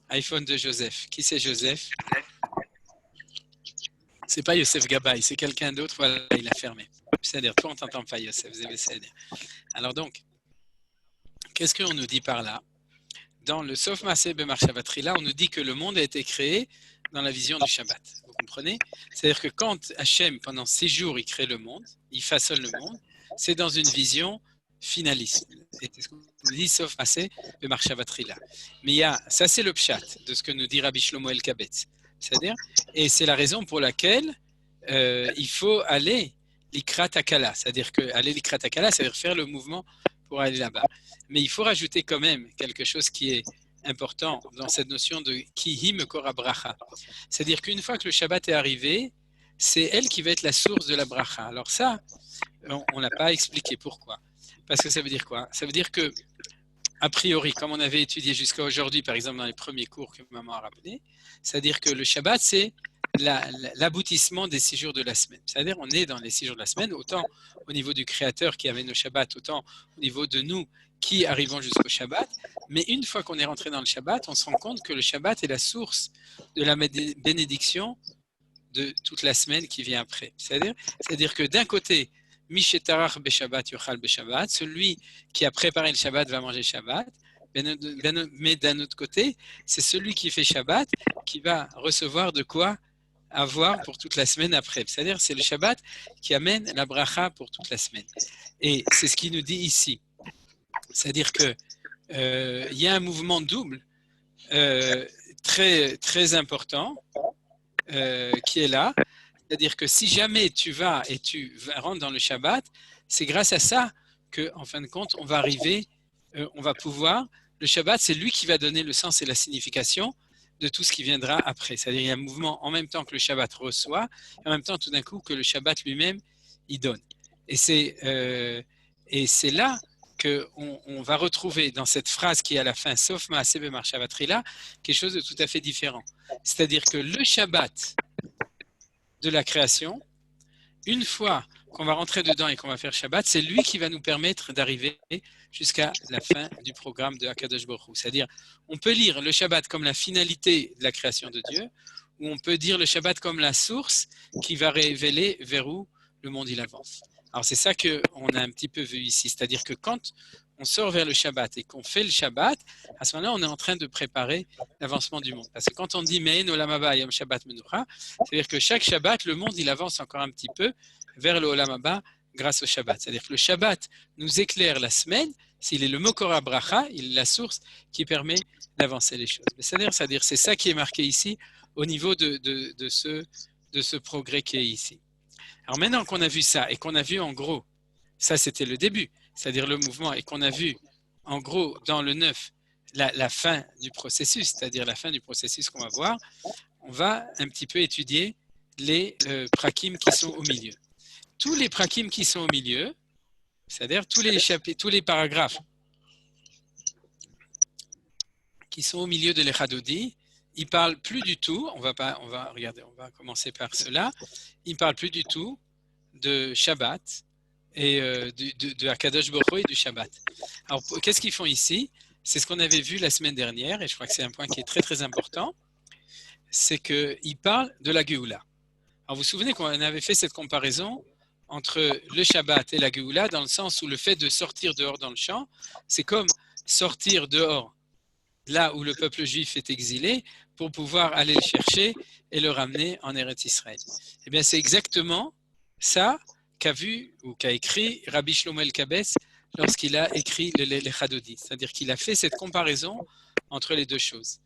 iPhone de Joseph. Qui c'est Joseph? C'est pas Yosef Gabaï, c'est quelqu'un d'autre, voilà, il a fermé. C'est-à-dire, toi on t'entend pas Yosef, c'est-à-dire. Alors donc, qu'est-ce qu'on nous dit par là? Dans le Sof Maaseh Bemarshavatrila, on nous dit que le monde a été créé dans la vision du Shabbat. Vous comprenez? C'est-à-dire que quand Hachem, pendant 6 jours, il crée le monde, il façonne le monde, c'est dans une vision finaliste. Et c'est ce qu'on nous dit Sof Maaseh Bemarshavatrila. Mais ça c'est le pshat de ce que nous dit Rabbi Shlomo Alkabetz. C'est-à-dire, et c'est la raison pour laquelle il faut aller l'ikrat akala, c'est-à-dire que aller l'ikrat akala, c'est-à-dire faire le mouvement pour aller là-bas. Mais il faut rajouter quand même quelque chose qui est important dans cette notion de kihi mekor bracha. C'est-à-dire qu'une fois que le Shabbat est arrivé, c'est elle qui va être la source de la bracha. Alors ça, on n'a pas expliqué pourquoi. Parce que ça veut dire quoi? Ça veut dire que, a priori, comme on avait étudié jusqu'à aujourd'hui, par exemple dans les premiers cours que maman a rappelé, c'est-à-dire que le Shabbat, c'est l'aboutissement des 6 jours de la semaine. C'est-à-dire on est dans les 6 jours de la semaine, autant au niveau du Créateur qui amène le Shabbat, autant au niveau de nous qui arrivons jusqu'au Shabbat. Mais une fois qu'on est rentré dans le Shabbat, on se rend compte que le Shabbat est la source de la bénédiction de toute la semaine qui vient après. C'est-à-dire que d'un côté, Mishetarach Beshabbat Yochal Beshabbat, celui qui a préparé le Shabbat va manger Shabbat, mais d'un autre côté, c'est celui qui fait Shabbat qui va recevoir de quoi avoir pour toute la semaine après. C'est-à-dire c'est le Shabbat qui amène la bracha pour toute la semaine. Et c'est ce qu'il nous dit ici. C'est-à-dire que il y a un mouvement double très, très important qui est là. C'est-à-dire que si jamais tu vas et tu rentres dans le Shabbat, c'est grâce à ça qu'en fin de compte, on va arriver, on va pouvoir. Le Shabbat, c'est lui qui va donner le sens et la signification de tout ce qui viendra après. C'est-à-dire qu'il y a un mouvement en même temps que le Shabbat reçoit, et en même temps tout d'un coup que le Shabbat lui-même, il donne. Et c'est là qu'on va retrouver dans cette phrase qui est à la fin, sauf Maaseh Bemarshavatrila, quelque chose de tout à fait différent. C'est-à-dire que le Shabbat de la création, une fois qu'on va rentrer dedans et qu'on va faire Shabbat, c'est lui qui va nous permettre d'arriver jusqu'à la fin du programme de Akadosh Baruch Hu. C'est-à-dire, on peut lire le Shabbat comme la finalité de la création de Dieu, ou on peut dire le Shabbat comme la source qui va révéler vers où le monde il avance. Alors c'est ça qu'on a un petit peu vu ici, c'est-à-dire que quand on sort vers le Shabbat et qu'on fait le Shabbat, à ce moment-là, on est en train de préparer l'avancement du monde. Parce que quand on dit Me'en Olam Haba Yom Shabbat Menucha, c'est-à-dire que chaque Shabbat, le monde il avance encore un petit peu vers le Olam Haba grâce au Shabbat. C'est-à-dire que le Shabbat nous éclaire la semaine, s'il est le Mokora Bracha, il est la source qui permet d'avancer les choses. C'est-à-dire c'est ça qui est marqué ici au niveau de ce progrès qui est ici. Alors maintenant qu'on a vu ça et qu'on a vu en gros, ça c'était le début, c'est-à-dire le mouvement, et qu'on a vu en gros dans le 9 la fin du processus, c'est-à-dire la fin du processus qu'on va voir, on va un petit peu étudier les prakim qui sont au milieu. Tous les prakim qui sont au milieu, c'est-à-dire tous les chapitres, tous les paragraphes qui sont au milieu de l'Echadodi, il ne parle plus du tout, on va commencer par cela, il ne parle plus du tout de Shabbat et de Akadosh Baruch Hu et du Shabbat. Alors, qu'est-ce qu'ils font ici? C'est ce qu'on avait vu la semaine dernière, et je crois que c'est un point qui est très très important, c'est qu'ils parlent de la Géoula. Alors, vous vous souvenez qu'on avait fait cette comparaison entre le Shabbat et la Géoula, dans le sens où le fait de sortir dehors dans le champ, c'est comme sortir dehors là où le peuple juif est exilé, pour pouvoir aller le chercher et le ramener en Eretz Israël. Eh bien, c'est exactement ça qu'a vu ou qu'a écrit Rabbi Shlomo Elkabetz lorsqu'il a écrit les Chadodis. C'est-à-dire qu'il a fait cette comparaison entre les deux choses.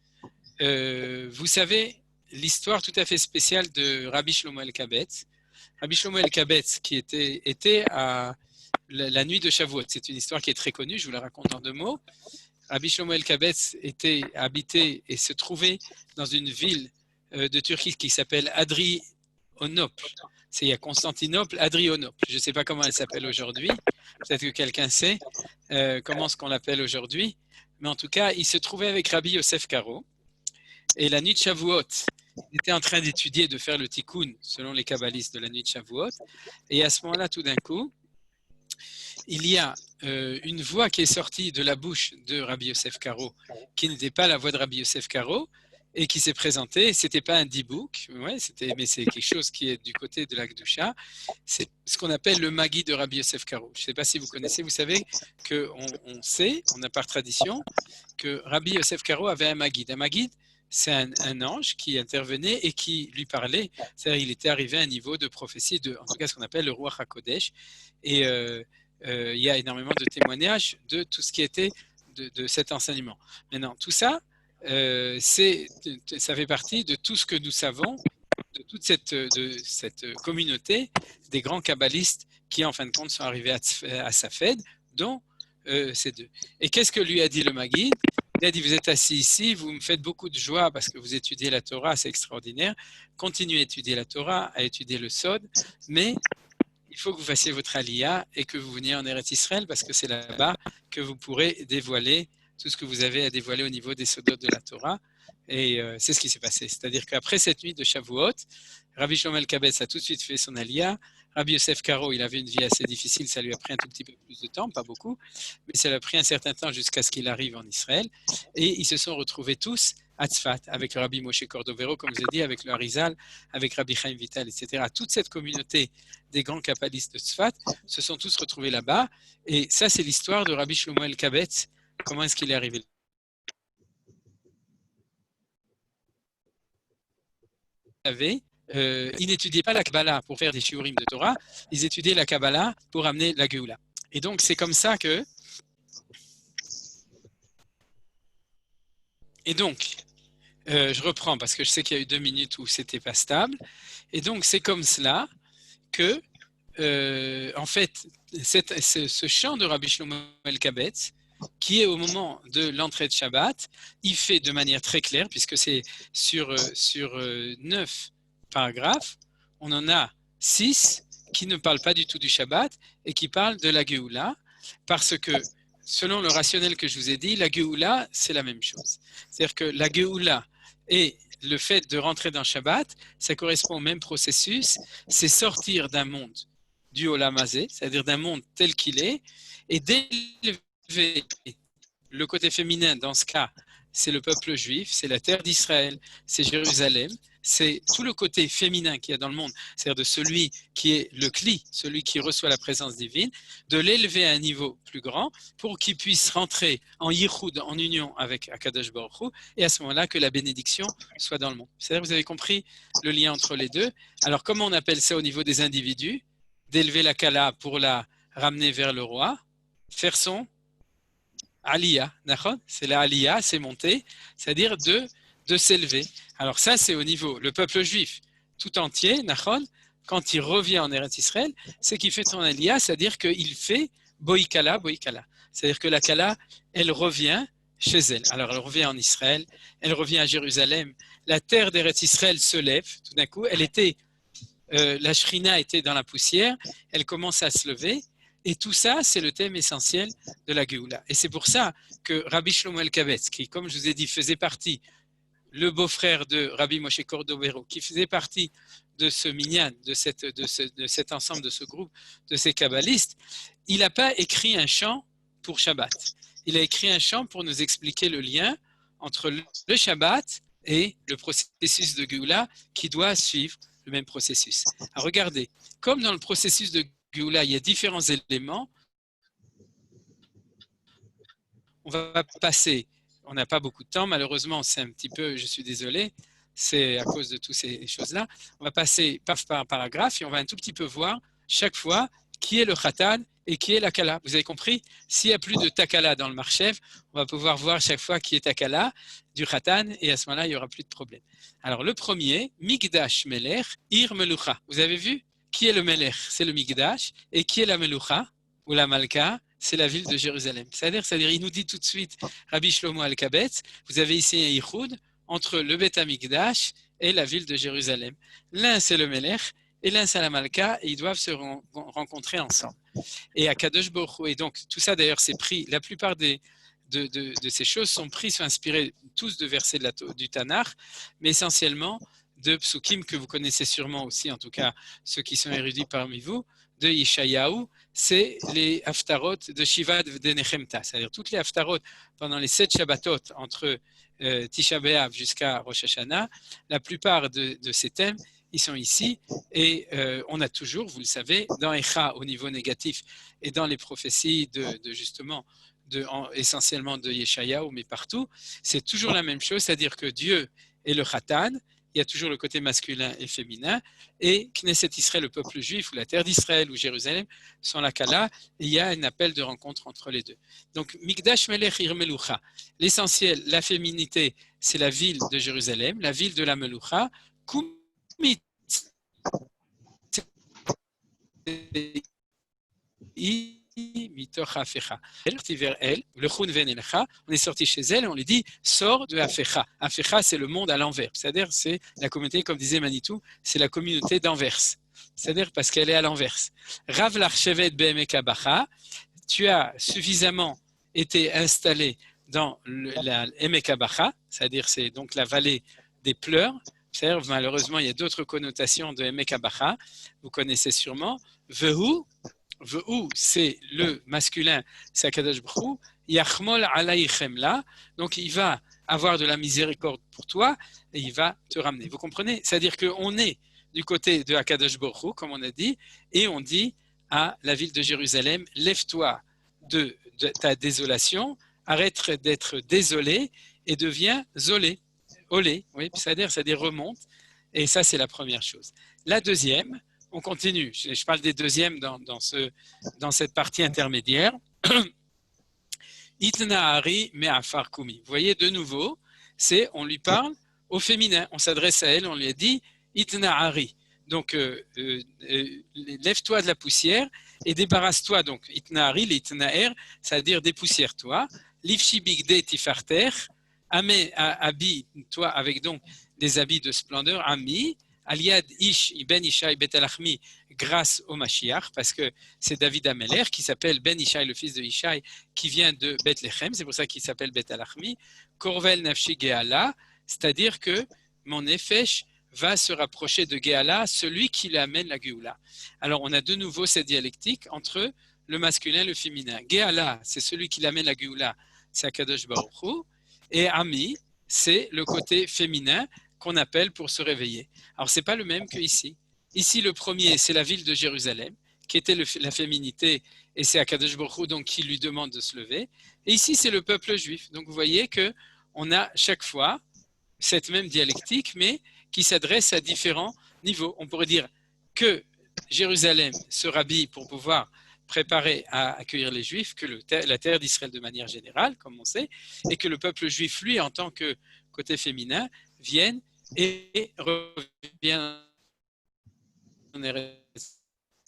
Vous savez l'histoire tout à fait spéciale de Rabbi Shlomo Elkabetz. Rabbi Shlomo Elkabetz qui était à la nuit de Shavuot. C'est une histoire qui est très connue, je vous la raconte en 2 mots. Rabbi Shlomo Elkabetz habitait et se trouvait dans une ville de Turquie qui s'appelle Adrionople. Il y a Constantinople, Adrionople. Je ne sais pas comment elle s'appelle aujourd'hui. Peut-être que quelqu'un sait comment est-ce qu'on l'appelle aujourd'hui. Mais en tout cas, il se trouvait avec Rabbi Yosef Karo. Et la nuit de Shavuot, il était en train d'étudier, de faire le tikkun selon les kabbalistes de la nuit de Shavuot. Et à ce moment-là, tout d'un coup, il y a une voix qui est sortie de la bouche de Rabbi Yosef Karo, qui n'était pas la voix de Rabbi Yosef Karo, et qui s'est présentée. Ce n'était pas un dibouk, mais c'est quelque chose qui est du côté de la Gdusha. C'est ce qu'on appelle le Magi de Rabbi Yosef Karo. Je ne sais pas si vous connaissez, vous savez qu'on sait, on a par tradition, que Rabbi Yosef Karo avait un Magid. Un Magid, c'est un ange qui intervenait et qui lui parlait. C'est-à-dire il était arrivé à un niveau de prophétie, en tout cas ce qu'on appelle le Ruach HaKodesh. Et il y a énormément de témoignages de tout ce qui était de cet enseignement. Maintenant, tout ça, ça fait partie de tout ce que nous savons, de toute cette communauté des grands kabbalistes qui, en fin de compte, sont arrivés à Safed, dont ces 2. Et qu'est-ce que lui a dit le Maguid? Il a dit, vous êtes assis ici, vous me faites beaucoup de joie parce que vous étudiez la Torah, c'est extraordinaire. Continuez à étudier la Torah, à étudier le Sod, mais il faut que vous fassiez votre aliyah et que vous veniez en Eretz Israël parce que c'est là-bas que vous pourrez dévoiler tout ce que vous avez à dévoiler au niveau des Sodot de la Torah. Et c'est ce qui s'est passé. C'est-à-dire qu'après cette nuit de Shavuot, Rabbi Shlomo Elkabetz a tout de suite fait son aliyah. Rabbi Yosef Karo, il avait une vie assez difficile, ça lui a pris un tout petit peu plus de temps, pas beaucoup, mais ça lui a pris un certain temps jusqu'à ce qu'il arrive en Israël. Et ils se sont retrouvés tous à Tzfat, avec le Rabbi Moshe Cordovero, comme je l'ai dit, avec le Harizal, avec Rabbi Chaim Vital, etc. Toute cette communauté des grands kabbalistes de Tzfat se sont tous retrouvés là-bas. Et ça, c'est l'histoire de Rabbi Shlomo Elkabetz. Comment est-ce qu'il est arrivé? Ils n'étudiaient pas la Kabbalah pour faire des shiurim de Torah, ils étudiaient la Kabbalah pour amener la Géoula. Et donc, c'est comme ça que... Et donc, je reprends parce que je sais qu'il y a eu 2 minutes où c'était pas stable. Et donc, c'est comme cela que, en fait, ce chant de Rabbi Shlomo Elkabetz, qui est au moment de l'entrée de Shabbat, il fait de manière très claire, puisque c'est sur 9 paragraphes, on en a 6 qui ne parlent pas du tout du Shabbat et qui parlent de la Géoula, parce que selon le rationnel que je vous ai dit, la Géoula, c'est la même chose. C'est-à-dire que la Géoula est le fait de rentrer dans Shabbat, ça correspond au même processus, c'est sortir d'un monde du Olam Hazé, c'est-à-dire d'un monde tel qu'il est, et d'élever le côté féminin dans ce cas, c'est le peuple juif, c'est la terre d'Israël, c'est Jérusalem, c'est tout le côté féminin qu'il y a dans le monde, c'est-à-dire de celui qui est le cli, celui qui reçoit la présence divine, de l'élever à un niveau plus grand pour qu'il puisse rentrer en yichud, en union avec Akadosh Baruch Hu, et à ce moment-là que la bénédiction soit dans le monde. C'est-à-dire, vous avez compris le lien entre les deux. Alors, comment on appelle ça au niveau des individus? D'élever la Kala pour la ramener vers le roi, faire son Aliyah, c'est la Aliyah, c'est monter, c'est-à-dire de s'élever. Alors ça, c'est au niveau, le peuple juif tout entier, quand il revient en Eretz Israël, c'est qu'il fait son Aliyah, c'est-à-dire qu'il fait Boïkala, Boïkala. C'est-à-dire que la Kala, elle revient chez elle. Alors elle revient en Israël, elle revient à Jérusalem. La terre d'Eretz Israël se lève, tout d'un coup, la Shrina était dans la poussière, elle commence à se lever. Et tout ça, c'est le thème essentiel de la Géoula. Et c'est pour ça que Rabbi Shlomo Elkabetz, qui, comme je vous ai dit, faisait partie, le beau-frère de Rabbi Moshe Cordovero, qui faisait partie de ce minyan, de cet ensemble, de ce groupe, de ces kabbalistes, il n'a pas écrit un chant pour Shabbat. Il a écrit un chant pour nous expliquer le lien entre le Shabbat et le processus de Géoula qui doit suivre le même processus. Alors regardez, comme dans le processus de Géoula, il y a différents éléments. On va passer, on n'a pas beaucoup de temps, malheureusement, c'est un petit peu, je suis désolé, c'est à cause de toutes ces choses-là. On va passer par paragraphe et on va un tout petit peu voir chaque fois qui est le Khatan et qui est la Kala. Vous avez compris? S'il n'y a plus de Takala dans le Marchev, on va pouvoir voir chaque fois qui est Takala du Khatan et à ce moment-là, il n'y aura plus de problème. Alors, le premier, Migdash Melech, Ir Melucha. Vous avez vu? Qui est le Melech? C'est le Migdash. Et qui est la Melucha ou la Malka? C'est la ville de Jérusalem. C'est-à-dire, il nous dit tout de suite, Rabbi Shlomo Alkabetz, vous avez ici un Yichud entre le Beth Amikdash et la ville de Jérusalem. L'un, c'est le Melech, et l'un, c'est la Malka, et ils doivent se rencontrer ensemble. Et à Kadosh Baruch Hu, et donc tout ça d'ailleurs, c'est pris, la plupart de ces choses sont inspirées tous de versets du Tanakh, mais essentiellement de psukim que vous connaissez sûrement aussi, en tout cas ceux qui sont érudits parmi vous, de Yeshayahu, c'est les haftarot de Shiva de Nechemta, c'est-à-dire toutes les haftarot pendant les 7 Shabbatot entre Tisha B'Av jusqu'à Rosh Hashanah, la plupart de ces thèmes, ils sont ici et on a toujours, vous le savez, dans Echa au niveau négatif et dans les prophéties justement, essentiellement de Yeshayahu, mais partout, c'est toujours la même chose, c'est-à-dire que Dieu est le Khatan, il y a toujours le côté masculin et féminin, et Knesset Israël, le peuple juif, ou la terre d'Israël, ou Jérusalem, sont la Kala, et il y a un appel de rencontre entre les deux. Donc, Mikdash Melech Ir Melucha, l'essentiel, la féminité, c'est la ville de Jérusalem, la ville de la Melucha, Kumit vers elle, le Chun Venelcha, on est sorti chez elle et on lui dit sors de Afecha. Afecha, c'est le monde à l'envers. C'est-à-dire, c'est la communauté, comme disait Manitou, c'est la communauté d'Anvers. C'est-à-dire parce qu'elle est à l'envers. Rav l'Archevet Be'emekabacha, tu as suffisamment été installé dans la Emekabacha, c'est-à-dire c'est donc la vallée des pleurs. C'est-à-dire, malheureusement, il y a d'autres connotations de Emekabacha, vous connaissez sûrement. Vehu, c'est le masculin, c'est Akadosh Baruch Hu, Yachmol alaychem la, donc il va avoir de la miséricorde pour toi et il va te ramener. Vous comprenez? C'est-à-dire qu'on est du côté de Akadosh Baruch Hu, comme on a dit, et on dit à la ville de Jérusalem, lève-toi de ta désolation, arrête d'être désolé et deviens zolé. Olé, oui, c'est-à-dire remonte, et ça c'est la première chose. La deuxième, on continue, je parle des deuxièmes dans cette partie intermédiaire. Itna'ari me'afar kumi. Vous voyez, de nouveau, on lui parle au féminin, on s'adresse à elle, on lui a dit Itna'ari. Donc, lève-toi de la poussière et débarrasse-toi. Donc, Itna'ari, l'itna'er, c'est-à-dire dépoussière-toi. Livshi bigde tifarter. Habille-toi avec donc des habits de splendeur, Ami, Aliad Ish Ben Ishai Bet Alachmi, grâce au Mashiach, parce que c'est David Ameler qui s'appelle Ben Ishai, le fils de Ishai, qui vient de Bethléem, c'est pour ça qu'il s'appelle Bet Alachmi, Korvel Nafshi Geala, c'est-à-dire que mon Nefesh va se rapprocher de Géala, celui qui l'amène la Géoula. Alors, on a de nouveau cette dialectique entre le masculin et le féminin. Géala, c'est celui qui l'amène la Géoula, c'est Akadosh Baruch Hu, et Ami, c'est le côté féminin qu'on appelle pour se réveiller. Alors, ce n'est pas le même qu'ici. Ici, le premier, c'est la ville de Jérusalem, qui était la féminité, et c'est Akadosh Baruch Hu donc qui lui demande de se lever. Et ici, c'est le peuple juif. Donc, vous voyez qu'on a chaque fois cette même dialectique, mais qui s'adresse à différents niveaux. On pourrait dire que Jérusalem se rhabille pour pouvoir préparer à accueillir les Juifs, que la terre d'Israël de manière générale, comme on sait, et que le peuple juif, lui, en tant que côté féminin, vienne et revienne en Eretz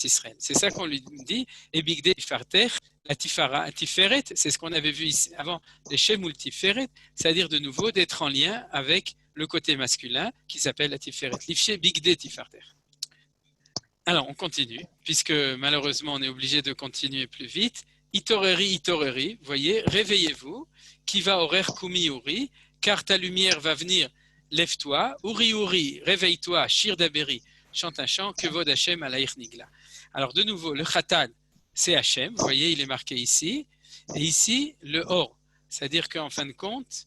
Israël. C'est ça qu'on lui dit. Et Bigdei Tifarter, la Tiferet, c'est ce qu'on avait vu ici avant, les Shemul Tiferet, c'est-à-dire de nouveau d'être en lien avec le côté masculin qui s'appelle la Tiferet. Lifshe Bigdei Tifarter. Alors, on continue, puisque malheureusement, on est obligé de continuer plus vite. Itoreri, vous voyez, réveillez-vous, qui va horaire kumi uri, car ta lumière va venir, lève-toi, uri, réveille-toi, shir daberi, chante un chant, que vod Hashem alaïch nigla. Alors, de nouveau, le khatan, c'est Hashem, vous voyez, il est marqué ici, et ici, le or, c'est-à-dire qu'en fin de compte,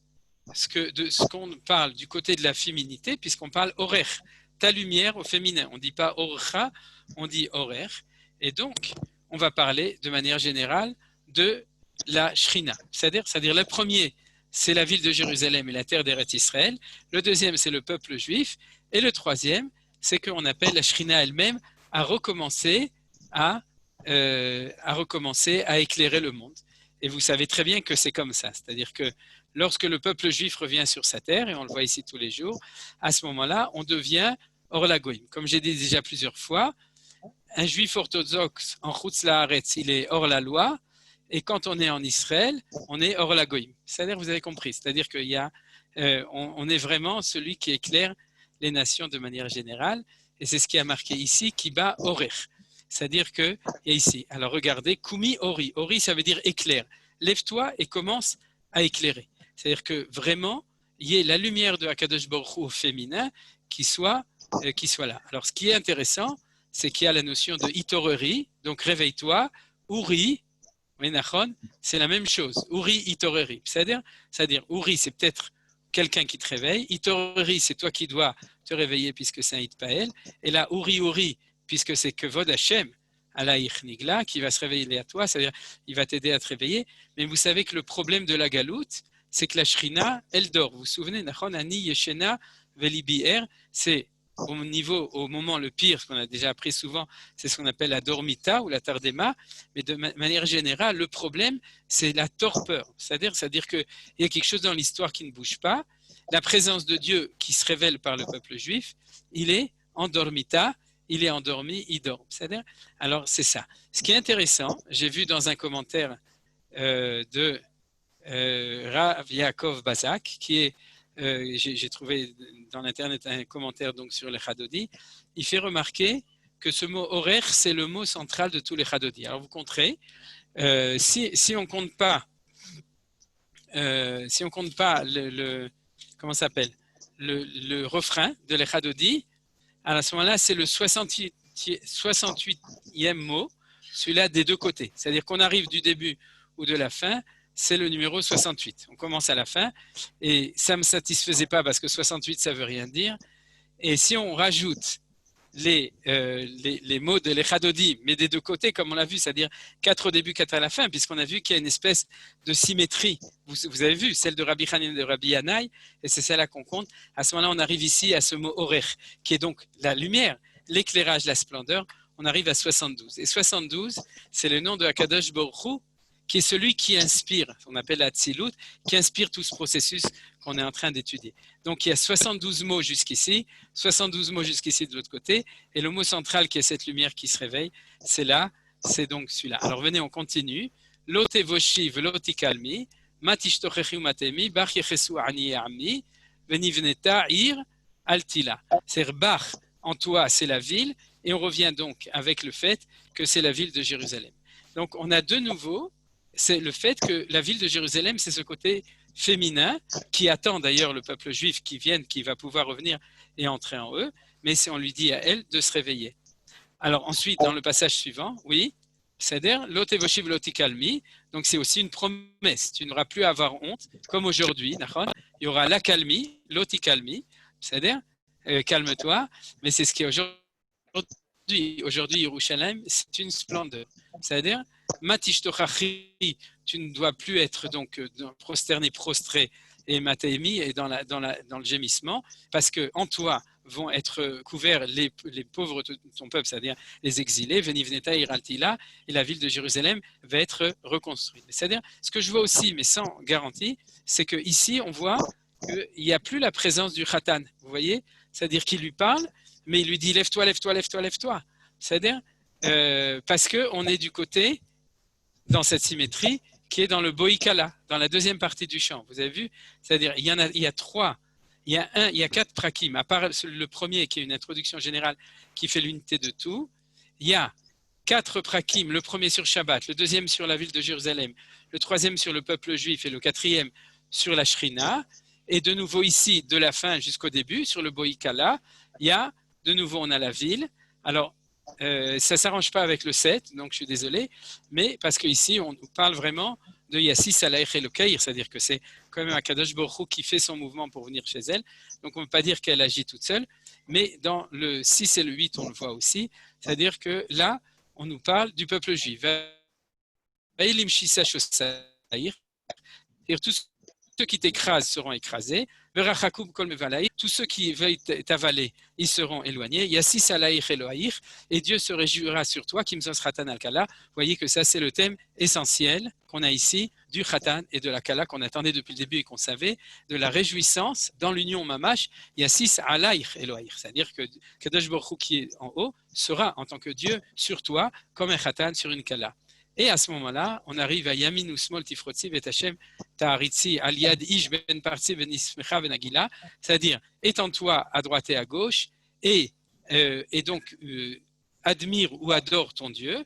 ce qu'on parle du côté de la féminité, puisqu'on parle horaire, ta lumière au féminin. On ne dit pas orcha, on dit horaire. Et donc, on va parler de manière générale de la Shrina. C'est-à-dire le premier, c'est la ville de Jérusalem et la terre d'Eretz Israël. Le deuxième, c'est le peuple juif. Et le troisième, c'est qu'on appelle la Shrina elle-même à recommencer à éclairer le monde. Et vous savez très bien que c'est comme ça. C'est-à-dire que lorsque le peuple juif revient sur sa terre, et on le voit ici tous les jours, à ce moment-là, on devient Or la Goïm. Comme j'ai dit déjà plusieurs fois, un juif orthodoxe en Chutz La'aretz, il est hors la loi, et quand on est en Israël, on est hors la Goïm. C'est-à-dire, vous avez compris, c'est-à-dire qu'il y a, on est vraiment celui qui éclaire les nations de manière générale, et c'est ce qui a marqué ici, Kiba Orer. C'est-à-dire qu'il y a ici, alors regardez, Kumi Ori. Ori, ça veut dire éclaire. Lève-toi et commence à éclairer. C'est-à-dire que vraiment, il y ait la lumière de Akadosh Baruch Hu au féminin qui soit là. Alors, ce qui est intéressant, c'est qu'il y a la notion de itoreri, donc réveille-toi, uri, menachon, c'est la même chose, uri itoreri. C'est-à-dire, uri, c'est peut-être quelqu'un qui te réveille, itoreri, c'est toi qui dois te réveiller puisque c'est un itpael, et là, uri, puisque c'est que Vod Hashem, alaïch nigla, qui va se réveiller à toi, c'est-à-dire, il va t'aider à te réveiller. Mais vous savez que le problème de la galoute, c'est que la Shrina, elle dort. Vous vous souvenez, Nachon, Ani, Yeshena, Veli Bi'er, c'est au moment le pire, ce qu'on a déjà appris souvent, c'est ce qu'on appelle la dormita ou la tardema, mais de manière générale, le problème, c'est la torpeur. C'est-à-dire qu'il y a quelque chose dans l'histoire qui ne bouge pas. La présence de Dieu qui se révèle par le peuple juif, il est en dormita, il est endormi, il dort. C'est-à-dire, alors c'est ça. Ce qui est intéressant, j'ai vu dans un commentaire de Rav Yaakov Bazak, qui est j'ai trouvé dans l'internet un commentaire donc sur les Chadodi. Il fait remarquer que ce mot horaire, c'est le mot central de tous les Chadodi. Alors vous compterez, si on compte pas, comment ça s'appelle, le refrain de les Chadodi, à ce moment-là, c'est le 68e mot, celui-là des deux côtés. C'est-à-dire qu'on arrive du début ou de la fin. C'est le numéro 68. On commence à la fin et ça ne me satisfaisait pas parce que 68, ça ne veut rien dire. Et si on rajoute les mots de l'Echadodi, mais des deux côtés, comme on l'a vu, c'est-à-dire 4 au début, 4 à la fin, puisqu'on a vu qu'il y a une espèce de symétrie. Vous avez vu, celle de Rabbi Hanina et de Rabbi Yanaï, et c'est celle-là qu'on compte. À ce moment-là, on arrive ici à ce mot Orer, qui est donc la lumière, l'éclairage, la splendeur. On arrive à 72. Et 72, c'est le nom de Akadosh Baruch Hu, qui est celui qui inspire, on appelle la Tzilut, qui inspire tout ce processus qu'on est en train d'étudier. Donc il y a 72 mots jusqu'ici, 72 mots jusqu'ici de l'autre côté, et le mot central qui est cette lumière qui se réveille, c'est là, c'est donc celui-là. Alors venez, on continue. Lote voshi veloti kalmi, matishtochechi matemi, bach yechesu ani ami, venivneta ir altila. C'est bach en toi, c'est la ville, et on revient donc avec le fait que c'est la ville de Jérusalem. Donc on a de nouveau, c'est le fait que la ville de Jérusalem, c'est ce côté féminin qui attend d'ailleurs le peuple juif qui vienne, qui va pouvoir revenir et entrer en eux, mais on lui dit à elle de se réveiller. Alors ensuite, dans le passage suivant, oui, c'est-à-dire l'otevoshiv lotikalmi, donc c'est aussi une promesse, tu n'auras plus à avoir honte, comme aujourd'hui, il y aura la calmie, lotikalmi, c'est-à-dire calme-toi, mais c'est ce qui est aujourd'hui, Yerushalayim, c'est une splendeur, c'est-à-dire matishtochachi, tu ne dois plus être donc prosterné, prostré et matémi et dans le gémissement, parce que en toi vont être couverts les pauvres de ton peuple, c'est-à-dire les exilés, Venivneta Iraltila, et la ville de Jérusalem va être reconstruite. C'est-à-dire, ce que je vois aussi, mais sans garantie, c'est qu'ici, on voit qu'il n'y a plus la présence du Khatan, vous voyez, c'est-à-dire qu'il lui parle, mais il lui dit lève-toi, lève-toi, lève-toi, lève-toi. C'est-à-dire, parce qu'on est du côté, dans cette symétrie, qui est dans le Boïkala, dans la deuxième partie du chant. Vous avez vu? C'est-à-dire, il y a trois. Il y a quatre prakim, à part le premier qui est une introduction générale qui fait l'unité de tout. Il y a quatre prakim, le premier sur Shabbat, le deuxième sur la ville de Jérusalem, le troisième sur le peuple juif et le quatrième sur la Shrina. Et de nouveau ici, de la fin jusqu'au début, sur le Boïkala, il y a, de nouveau, on a la ville. Alors, ça ne s'arrange pas avec le 7, donc je suis désolé, mais parce qu'ici, on nous parle vraiment de Yassis Alaïch et le Kaïr, c'est-à-dire que c'est quand même Akadosh Baruch Hu qui fait son mouvement pour venir chez elle. Donc on ne peut pas dire qu'elle agit toute seule, mais dans le 6 et le 8, on le voit aussi, c'est-à-dire que là, on nous parle du peuple juif. C'est-à-dire tous ceux qui t'écrasent seront écrasés. Tous ceux qui veulent t'avaler, ils seront éloignés. Yassis alaïch Eloaïch, et Dieu se réjouira sur toi. Kimzos Khatan al-Kala. Vous voyez que ça, c'est le thème essentiel qu'on a ici du Khatan et de la Kala qu'on attendait depuis le début et qu'on savait, de la réjouissance dans l'union mamash. Yassis alaïch Eloaïch. C'est-à-dire que Kadosh Baruch Hu qui est en haut sera en tant que Dieu sur toi comme un Khatan sur une Kala. Et à ce moment-là, on arrive à Yamin Usmol Tifrotzi Vet Hashem Ta'aritzi Aliad Ish Ben Parti Ben Ismecha Ben Agila, c'est-à-dire étends-toi à droite et à gauche et donc admire ou adore ton Dieu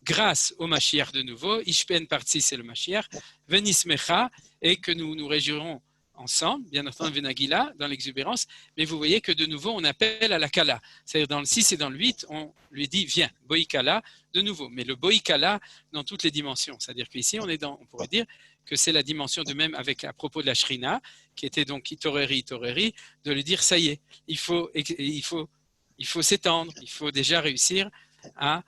grâce au Mashiach de nouveau. Ish Ben Parti, c'est le Mashiach, Ben Ismecha, et que nous nous réjouirons ensemble, bien entendu Venagila, dans l'exubérance, mais vous voyez que de nouveau on appelle à la Kala, c'est-à-dire dans le 6 et dans le 8, on lui dit viens, Boïkala, de nouveau, mais le Boïkala dans toutes les dimensions, c'est-à-dire qu'ici on pourrait dire que c'est la dimension de même avec à propos de la Shrina, qui était donc Itoreri, de lui dire ça y est, il faut s'étendre, il faut déjà réussir à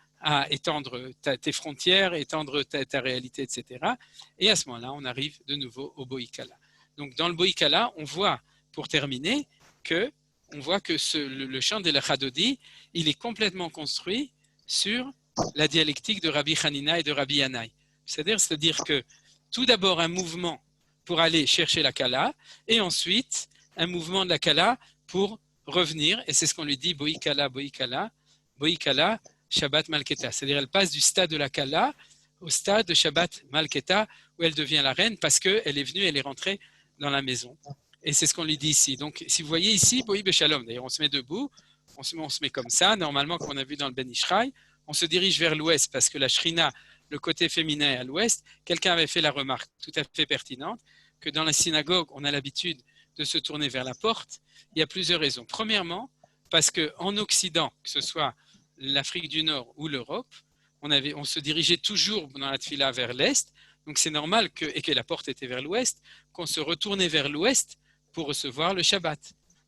étendre tes frontières, étendre ta réalité, etc. Et à ce moment-là, on arrive de nouveau au Boïkala. Donc, dans le Boïkala, on voit, pour terminer, que le chant de la Chadodi, il est complètement construit sur la dialectique de Rabbi Hanina et de Rabbi Yannai. C'est-à-dire que tout d'abord un mouvement pour aller chercher la Kala, et ensuite un mouvement de la Kala pour revenir, et c'est ce qu'on lui dit, Boïkala, Boïkala, Boïkala, Shabbat Malketa. C'est-à-dire elle passe du stade de la Kala au stade de Shabbat Malketa, où elle devient la reine parce qu'elle est venue, elle est rentrée dans la maison. Et c'est ce qu'on lui dit ici. Donc, si vous voyez ici, Boï Beshalom, d'ailleurs, on se met debout, on se met comme ça, normalement, comme on a vu dans le Ben Ishraï, on se dirige vers l'ouest parce que la Shrina, le côté féminin est à l'ouest. Quelqu'un avait fait la remarque tout à fait pertinente que dans la synagogue, on a l'habitude de se tourner vers la porte. Il y a plusieurs raisons. Premièrement, parce qu'en Occident, que ce soit l'Afrique du Nord ou l'Europe, on se dirigeait toujours dans la tfila vers l'est. Donc c'est normal et que la porte était vers l'ouest, qu'on se retournait vers l'ouest pour recevoir le Shabbat.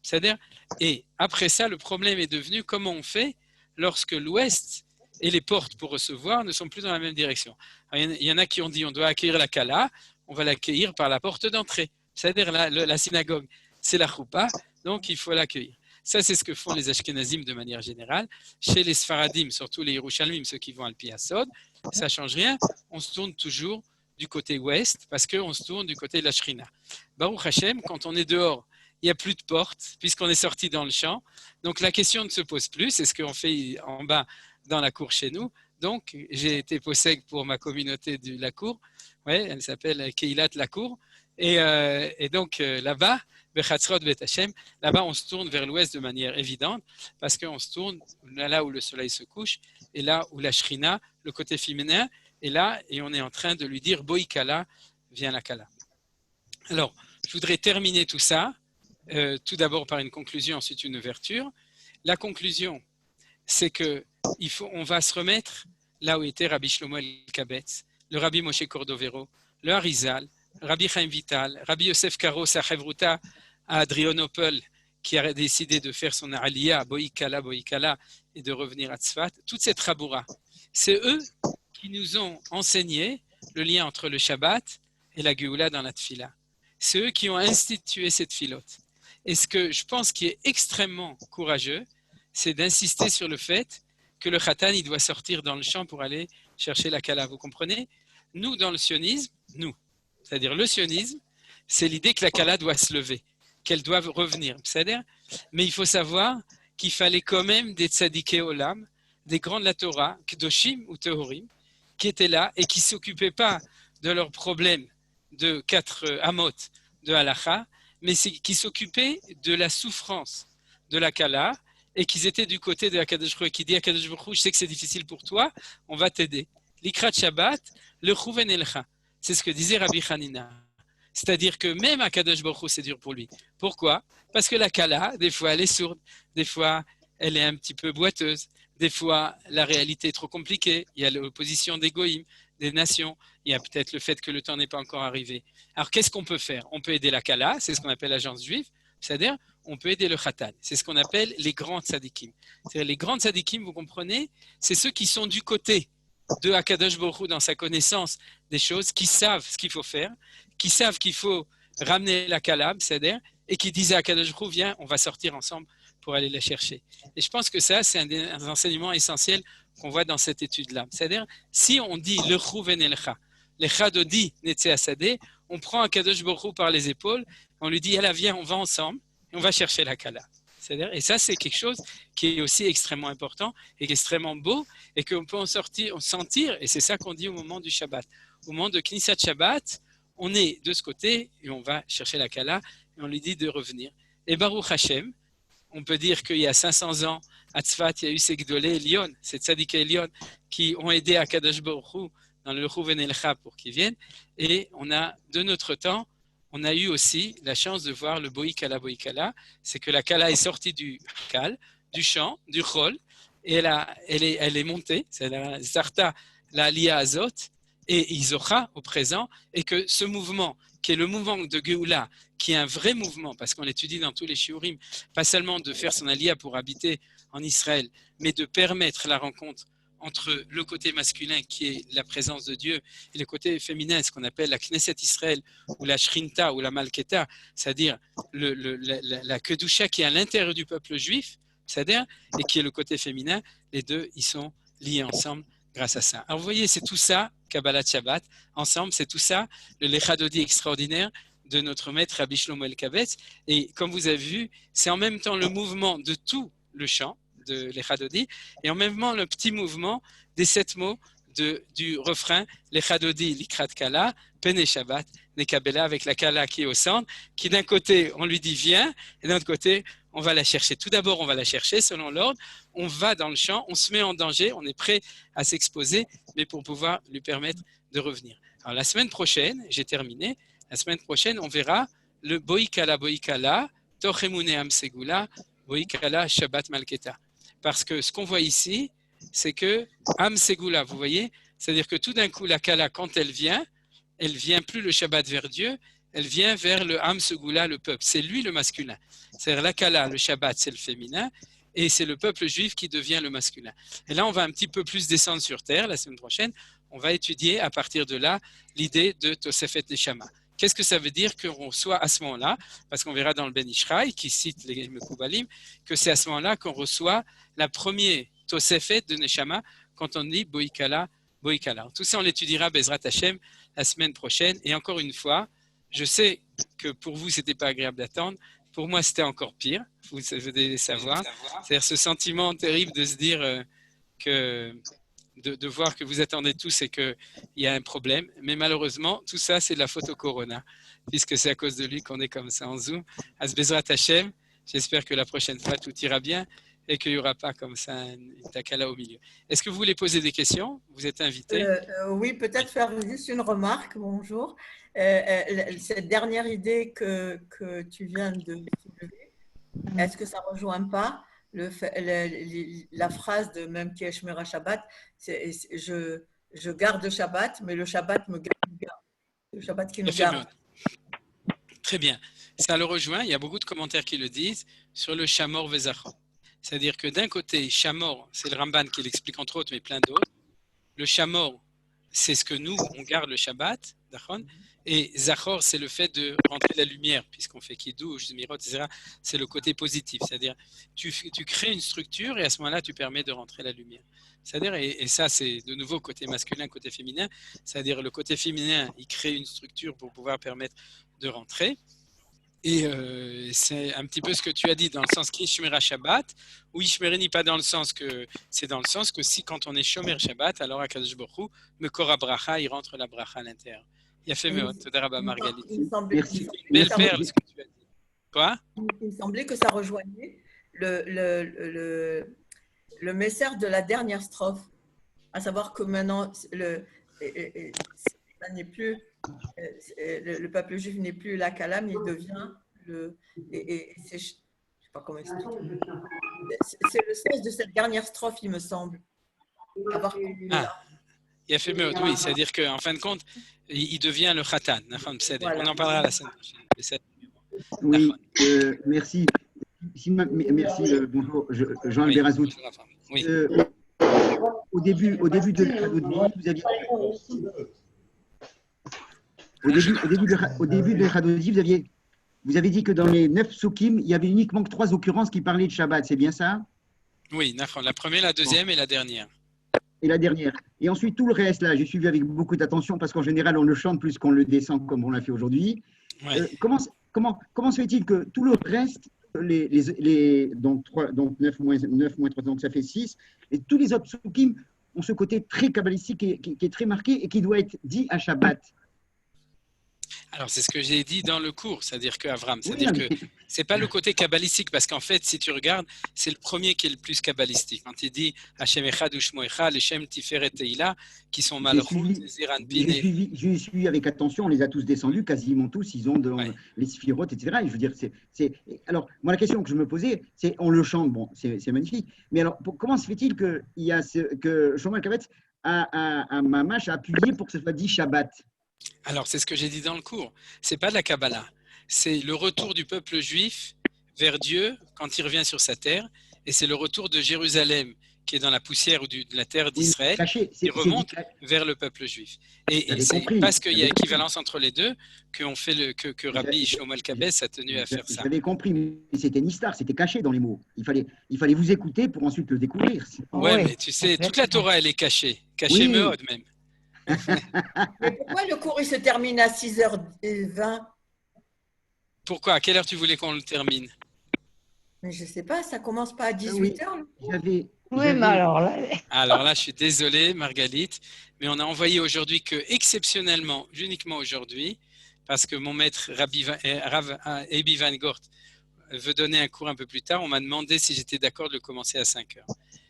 C'est-à-dire, et après ça, le problème est devenu comment on fait lorsque l'ouest et les portes pour recevoir ne sont plus dans la même direction. Alors, il y en a qui ont dit on doit accueillir la Kala, on va l'accueillir par la porte d'entrée. C'est-à-dire la synagogue, c'est la choupa, donc il faut l'accueillir. Ça, c'est ce que font les Ashkenazim de manière générale. Chez les Sfaradim, surtout les Yerushalmim, ceux qui vont à Pi-Asod, ça ne change rien, on se tourne toujours du côté ouest parce qu'on se tourne du côté de la Shrina. Baruch Hashem, quand on est dehors, il n'y a plus de porte puisqu'on est sorti dans le champ. Donc la question ne se pose plus, c'est ce qu'on fait en bas dans la cour chez nous. Donc j'ai été possègue pour ma communauté de la cour, ouais, elle s'appelle Keilat la cour. Et donc là-bas, là-bas on se tourne vers l'ouest de manière évidente parce qu'on se tourne là où le soleil se couche et là où la Shrina, le côté féminin, est là et on est en train de lui dire Boïkala, viens la Kala. Alors, je voudrais terminer tout ça, tout d'abord par une conclusion, ensuite une ouverture. La conclusion, c'est qu'on va se remettre là où était Rabbi Shlomo el-Kabetz, le Rabbi Moshe Cordovero, le Harizal, Rabbi Chaim Vital, Rabbi Yosef Karo Sachevruta à Adrionopole, qui a décidé de faire son aliyah, Boïkala, et de revenir à Tzfat. Toute cette raboura, c'est eux qui nous ont enseigné le lien entre le Shabbat et la Géoula dans la Tfila. C'est eux qui ont institué cette filote. Et ce que je pense qui est extrêmement courageux, c'est d'insister sur le fait que le Khatan, il doit sortir dans le champ pour aller chercher la Kala. Vous comprenez? Nous, dans le sionisme, c'est-à-dire le sionisme, c'est l'idée que la Kala doit se lever, qu'elle doit revenir. C'est-à-dire, mais il faut savoir qu'il fallait quand même des tzadikei olam, des grands de la Torah, Kedoshim ou Tehorim, qui étaient là et qui ne s'occupaient pas de leurs problèmes de 4 amot de halacha, mais qui s'occupaient de la souffrance de la Kala et qu'ils étaient du côté de Akadosh Baruch Hu, qui dit Akadosh Baruch Hu, je sais que c'est difficile pour toi, on va t'aider. L'ikrat Shabbat, le chouven elcha. C'est ce que disait Rabbi Hanina. C'est-à-dire que même Akadosh Baruch Hu, c'est dur pour lui. Pourquoi? Parce que la Kala, des fois, elle est sourde, des fois, elle est un petit peu boiteuse, des fois, la réalité est trop compliquée, il y a l'opposition des goïms, des nations, il y a peut-être le fait que le temps n'est pas encore arrivé. Alors, qu'est-ce qu'on peut faire? On peut aider la Kala, c'est ce qu'on appelle l'agence juive, c'est-à-dire on peut aider le Khatan. C'est ce qu'on appelle les grands tzadikim. C'est-à-dire les grands tzadikim, vous comprenez, c'est ceux qui sont du côté de Akadosh Baruch Hu dans sa connaissance des choses, qui savent ce qu'il faut faire, qui savent qu'il faut ramener la Kala, c'est-à-dire, et qui disent à Akadosh Baruch Hu, viens, on va sortir ensemble pour aller la chercher. Et je pense que ça, c'est un des enseignements essentiels qu'on voit dans cette étude-là. C'est-à-dire, si on dit le chouven elcha, le chadodi netze asadeh, on prend Akadosh Baruch Hu par les épaules, on lui dit, allez, viens, on va ensemble, et on va chercher la Kala. C'est-à-dire, et ça, c'est quelque chose qui est aussi extrêmement important et qui est extrêmement beau et qu'on peut en sentir, et c'est ça qu'on dit au moment du Shabbat. Au moment de Knisat Shabbat, on est de ce côté et on va chercher la Kala et on lui dit de revenir. Et Baruch Hashem, on peut dire qu'il y a 500 ans, à Tzfat, il y a eu ces Gdolé Lyon, ces Tzadikei Lyon, qui ont aidé Akadosh Baruch Hu dans le Chouven Elcha pour qu'ils viennent. Et on a, de notre temps, on a eu aussi la chance de voir le Boïkala. C'est que la Kala est sortie du Kal, du champ, du Chol, et elle est montée, c'est la Zarta, la Aliyah Azot, et Izocha au présent, et que ce mouvement, qui est le mouvement de Géoula, qui est un vrai mouvement, parce qu'on l'étudie dans tous les shiurim, pas seulement de faire son Aliyah pour habiter en Israël, mais de permettre la rencontre entre le côté masculin qui est la présence de Dieu et le côté féminin, ce qu'on appelle la Knesset Israël ou la Shrinta ou la Malketa, c'est-à-dire la Kedusha qui est à l'intérieur du peuple juif, c'est-à-dire, et qui est le côté féminin, les deux, ils sont liés ensemble grâce à ça. Alors vous voyez, c'est tout ça, Kabbalat Shabbat, ensemble, c'est tout ça, le Lechadodi extraordinaire de notre maître Rabbi Shlomo el-Kabetz, et comme vous avez vu, c'est en même temps le mouvement de tout le chant, de l'Echadodi, et en même temps le petit mouvement des 7 mots du refrain l'Echadodi, l'Ikrat Kala, Pene Shabbat, Nekabela, avec la Kala qui est au centre, qui d'un côté on lui dit viens, et d'un autre côté on va la chercher. Tout d'abord on va la chercher selon l'ordre, on va dans le champ, on se met en danger, on est prêt à s'exposer, mais pour pouvoir lui permettre de revenir. Alors la semaine prochaine, j'ai terminé, la semaine prochaine on verra le Boïkala, Tochemune Am Segula, Boïkala, Shabbat Malketa. Parce que ce qu'on voit ici, c'est que Am Segula, vous voyez, c'est-à-dire que tout d'un coup, la Kala, quand elle vient plus le Shabbat vers Dieu, elle vient vers le Am Segula, le peuple. C'est lui le masculin. C'est-à-dire la Kala, le Shabbat, c'est le féminin, et c'est le peuple juif qui devient le masculin. Et là, on va un petit peu plus descendre sur terre la semaine prochaine. On va étudier à partir de là l'idée de Tosefet Neshama. Qu'est-ce que ça veut dire qu'on reçoit à ce moment-là? Parce qu'on verra dans le Ben Ishraï, qui cite les Mekoubalim, que c'est à ce moment-là qu'on reçoit la première Tosefet de Neshama quand on dit Boïkala. Tout ça, on l'étudiera Bezrat Hashem la semaine prochaine. Et encore une fois, je sais que pour vous, ce n'était pas agréable d'attendre. Pour moi, c'était encore pire. Vous devez savoir. C'est-à-dire ce sentiment terrible de se dire de voir que vous attendez tous et qu'il y a un problème. Mais malheureusement, tout ça, c'est de la faute au Corona, puisque c'est à cause de lui qu'on est comme ça en Zoom. As Bezrat Hashem, j'espère que la prochaine fois, tout ira bien. et qu'il n'y aura pas comme ça une takala au milieu. Est-ce que vous voulez poser des questions? Vous êtes invité. Oui, peut-être faire juste une remarque. Bonjour. Cette dernière idée que tu viens de soulever, est-ce que ça ne rejoint pas la phrase de même qui est Shmera Shabbat, je garde le Shabbat, mais le Shabbat me garde. Le Shabbat qui nous garde. Très bien. Ça le rejoint. Il y a beaucoup de commentaires qui le disent sur le Shamor Vezachor. C'est-à-dire que d'un côté, Shamor, c'est le Ramban qui l'explique entre autres, mais plein d'autres. Le Shamor, c'est ce que nous, on garde le Shabbat, d'accord. Et Zachor, c'est le fait de rentrer la lumière, puisqu'on fait Kiddush, Zmirot, etc. C'est le côté positif. C'est-à-dire, tu crées une structure et à ce moment-là, tu permets de rentrer la lumière. C'est-à-dire, et ça, c'est de nouveau côté masculin, côté féminin. C'est-à-dire, le côté féminin, il crée une structure pour pouvoir permettre de rentrer. Et c'est un petit peu ce que tu as dit dans le sens qui est Shmera Shabbat, ou Ishmerini pas dans le sens que c'est dans le sens que si quand on est Shomer Shabbat, alors à Kadosh Baruch Hu, Mekora Bracha, il rentre la Bracha à l'intérieur. Il a fait mieux, Toda Rabba Margalit. Merci. Belle perle ce que tu as dit. Quoi? Il me semblait que ça rejoignait le messer de la dernière strophe, à savoir que maintenant ça n'est plus le peuple juif n'est plus la Kala, mais il devient je sais pas comment expliquer. C'est le sens de cette dernière strophe, il me semble. Il a fait mieux, oui, c'est-à-dire qu'en fin de compte, il devient le Khatan. Voilà. On en parlera la semaine prochaine. Oui, merci. Merci, bonjour, Jean-Albert Azout. Oui. Au début de l'Echadodi, vous aviez... Au début de l'Echadodi, vous avez dit que dans les 9 soukim, il y avait uniquement que 3 occurrences qui parlaient de Shabbat, c'est bien ça? Oui, la première, la deuxième et la dernière. Et la dernière. Et ensuite, tout le reste, là, j'ai suivi avec beaucoup d'attention parce qu'en général, on le chante plus qu'on le descend comme on l'a fait aujourd'hui. Ouais. Comment se fait-il que tout le reste, donc 9 moins 3, donc ça fait 6, et tous les autres soukim ont ce côté très kabbalistique qui est très marqué et qui doit être dit à Shabbat? Alors, c'est ce que j'ai dit dans le cours, c'est-à-dire qu'Avram, c'est-à-dire que c'est pas le côté kabbalistique, parce qu'en fait, si tu regardes, c'est le premier qui est le plus kabbalistique. Quand il dit Hashem Echad Ushmo Echad, Hashem Tiferet Teila, qui sont Malchut, Zeran Pine. J'ai suivi avec attention, on les a tous descendus, quasiment tous, ils ont les sphirotes, etc. Et je veux dire, alors, moi, la question que je me posais, c'est, on le chante, bon, c'est magnifique, mais alors, comment se fait-il que Shlomo Alkabetz a Mamash appuyé pour que ce soit dit Shabbat? Alors, c'est ce que j'ai dit dans le cours. C'est pas de la Kabbalah. C'est le retour du peuple juif vers Dieu quand il revient sur sa terre. Et c'est le retour de Jérusalem, qui est dans la poussière de la terre d'Israël, qui remonte vers le peuple juif. Et c'est parce qu'il y a équivalence entre les deux que Rabbi Shlomo Alkabetz a tenu à faire ça. J'avais compris, mais c'était Nistar, c'était caché dans les mots. Il fallait vous écouter pour ensuite le découvrir. Ouais, mais tu sais, toute la Torah, elle est cachée. Cachée Meod même. Mais pourquoi le cours il se termine à 6h20? Pourquoi? À quelle heure tu voulais qu'on le termine? Mais je ne sais pas, ça commence pas à 18h. Oui, mais alors là... Alors là, je suis désolé, Margalit, mais on a envoyé aujourd'hui que exceptionnellement, uniquement aujourd'hui, parce que mon maître Rav Ebi Van Gort veut donner un cours un peu plus tard, on m'a demandé si j'étais d'accord de le commencer à 5h.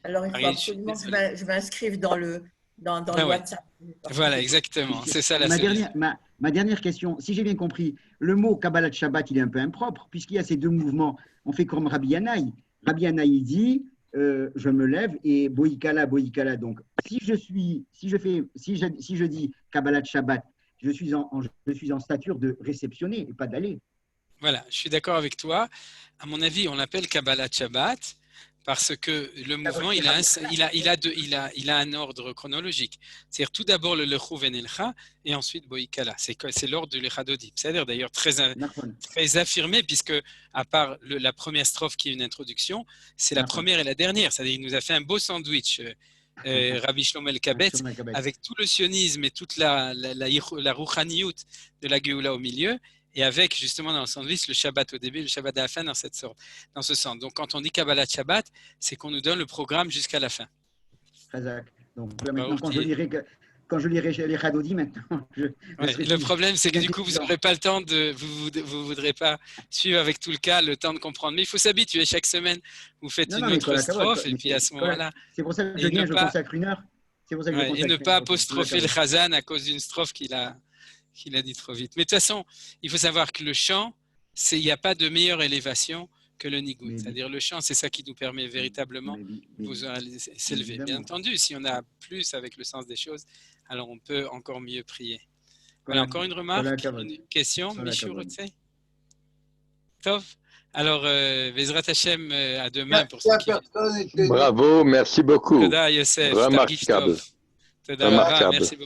Alors il faut absolument que je m'inscrive dans le WhatsApp. Voilà, exactement. C'est ça la solution. Ma dernière question, si j'ai bien compris, le mot Kabbalat Shabbat, il est un peu impropre, puisqu'il y a ces deux mouvements. On fait comme Rabbi Yanaï. Rabbi Yanaï dit je me lève et Boïkala. Donc, si je dis Kabbalat Shabbat, je suis en stature de réceptionner et pas d'aller. Voilà, je suis d'accord avec toi. À mon avis, on l'appelle Kabbalat Shabbat. Parce que le mouvement, il a un ordre chronologique. C'est-à-dire tout d'abord le Lechu Venelcha et ensuite Boïkala. C'est l'ordre de l'Echadodi. C'est-à-dire d'ailleurs très affirmé, puisque à part la première strophe qui est une introduction, c'est la première et la dernière. C'est-à-dire il nous a fait un beau sandwich, Rabbi Shlomo Alkabetz, avec tout le sionisme et toute la rouchaniout de la Géoula au milieu. Et avec, justement, dans le sandwich, le Shabbat au début, le Shabbat à la fin, dans ce sens. Donc, quand on dit Kabbalat Shabbat, c'est qu'on nous donne le programme jusqu'à la fin. Donc, là, maintenant, quand je dirais quand je lirai les Chadodi maintenant. Le problème, c'est que du coup, vous n'aurez pas le temps vous ne voudrez pas suivre avec tout le cas le temps de comprendre. Mais il faut s'habituer. Chaque semaine, vous faites une autre strophe et puis à ce moment-là. C'est pour ça que je viens, je consacre 1 heure. C'est pour ça que je consacre et ne pas apostropher le Chazan à cause d'une strophe qu'il a dit trop vite. Mais de toute façon, il faut savoir que le chant, il n'y a pas de meilleure élévation que le nigout. C'est-à-dire le chant, c'est ça qui nous permet véritablement de s'élever. Bien entendu, si on a plus avec le sens des choses, alors on peut encore mieux prier. Voilà, encore une remarque, une question, Michou Rotsei? Tov. Alors, Bezrat Hashem, à demain pour ceux qui... Bravo, merci beaucoup. Toda, Yosef. Remarquable. Toda, merci beaucoup.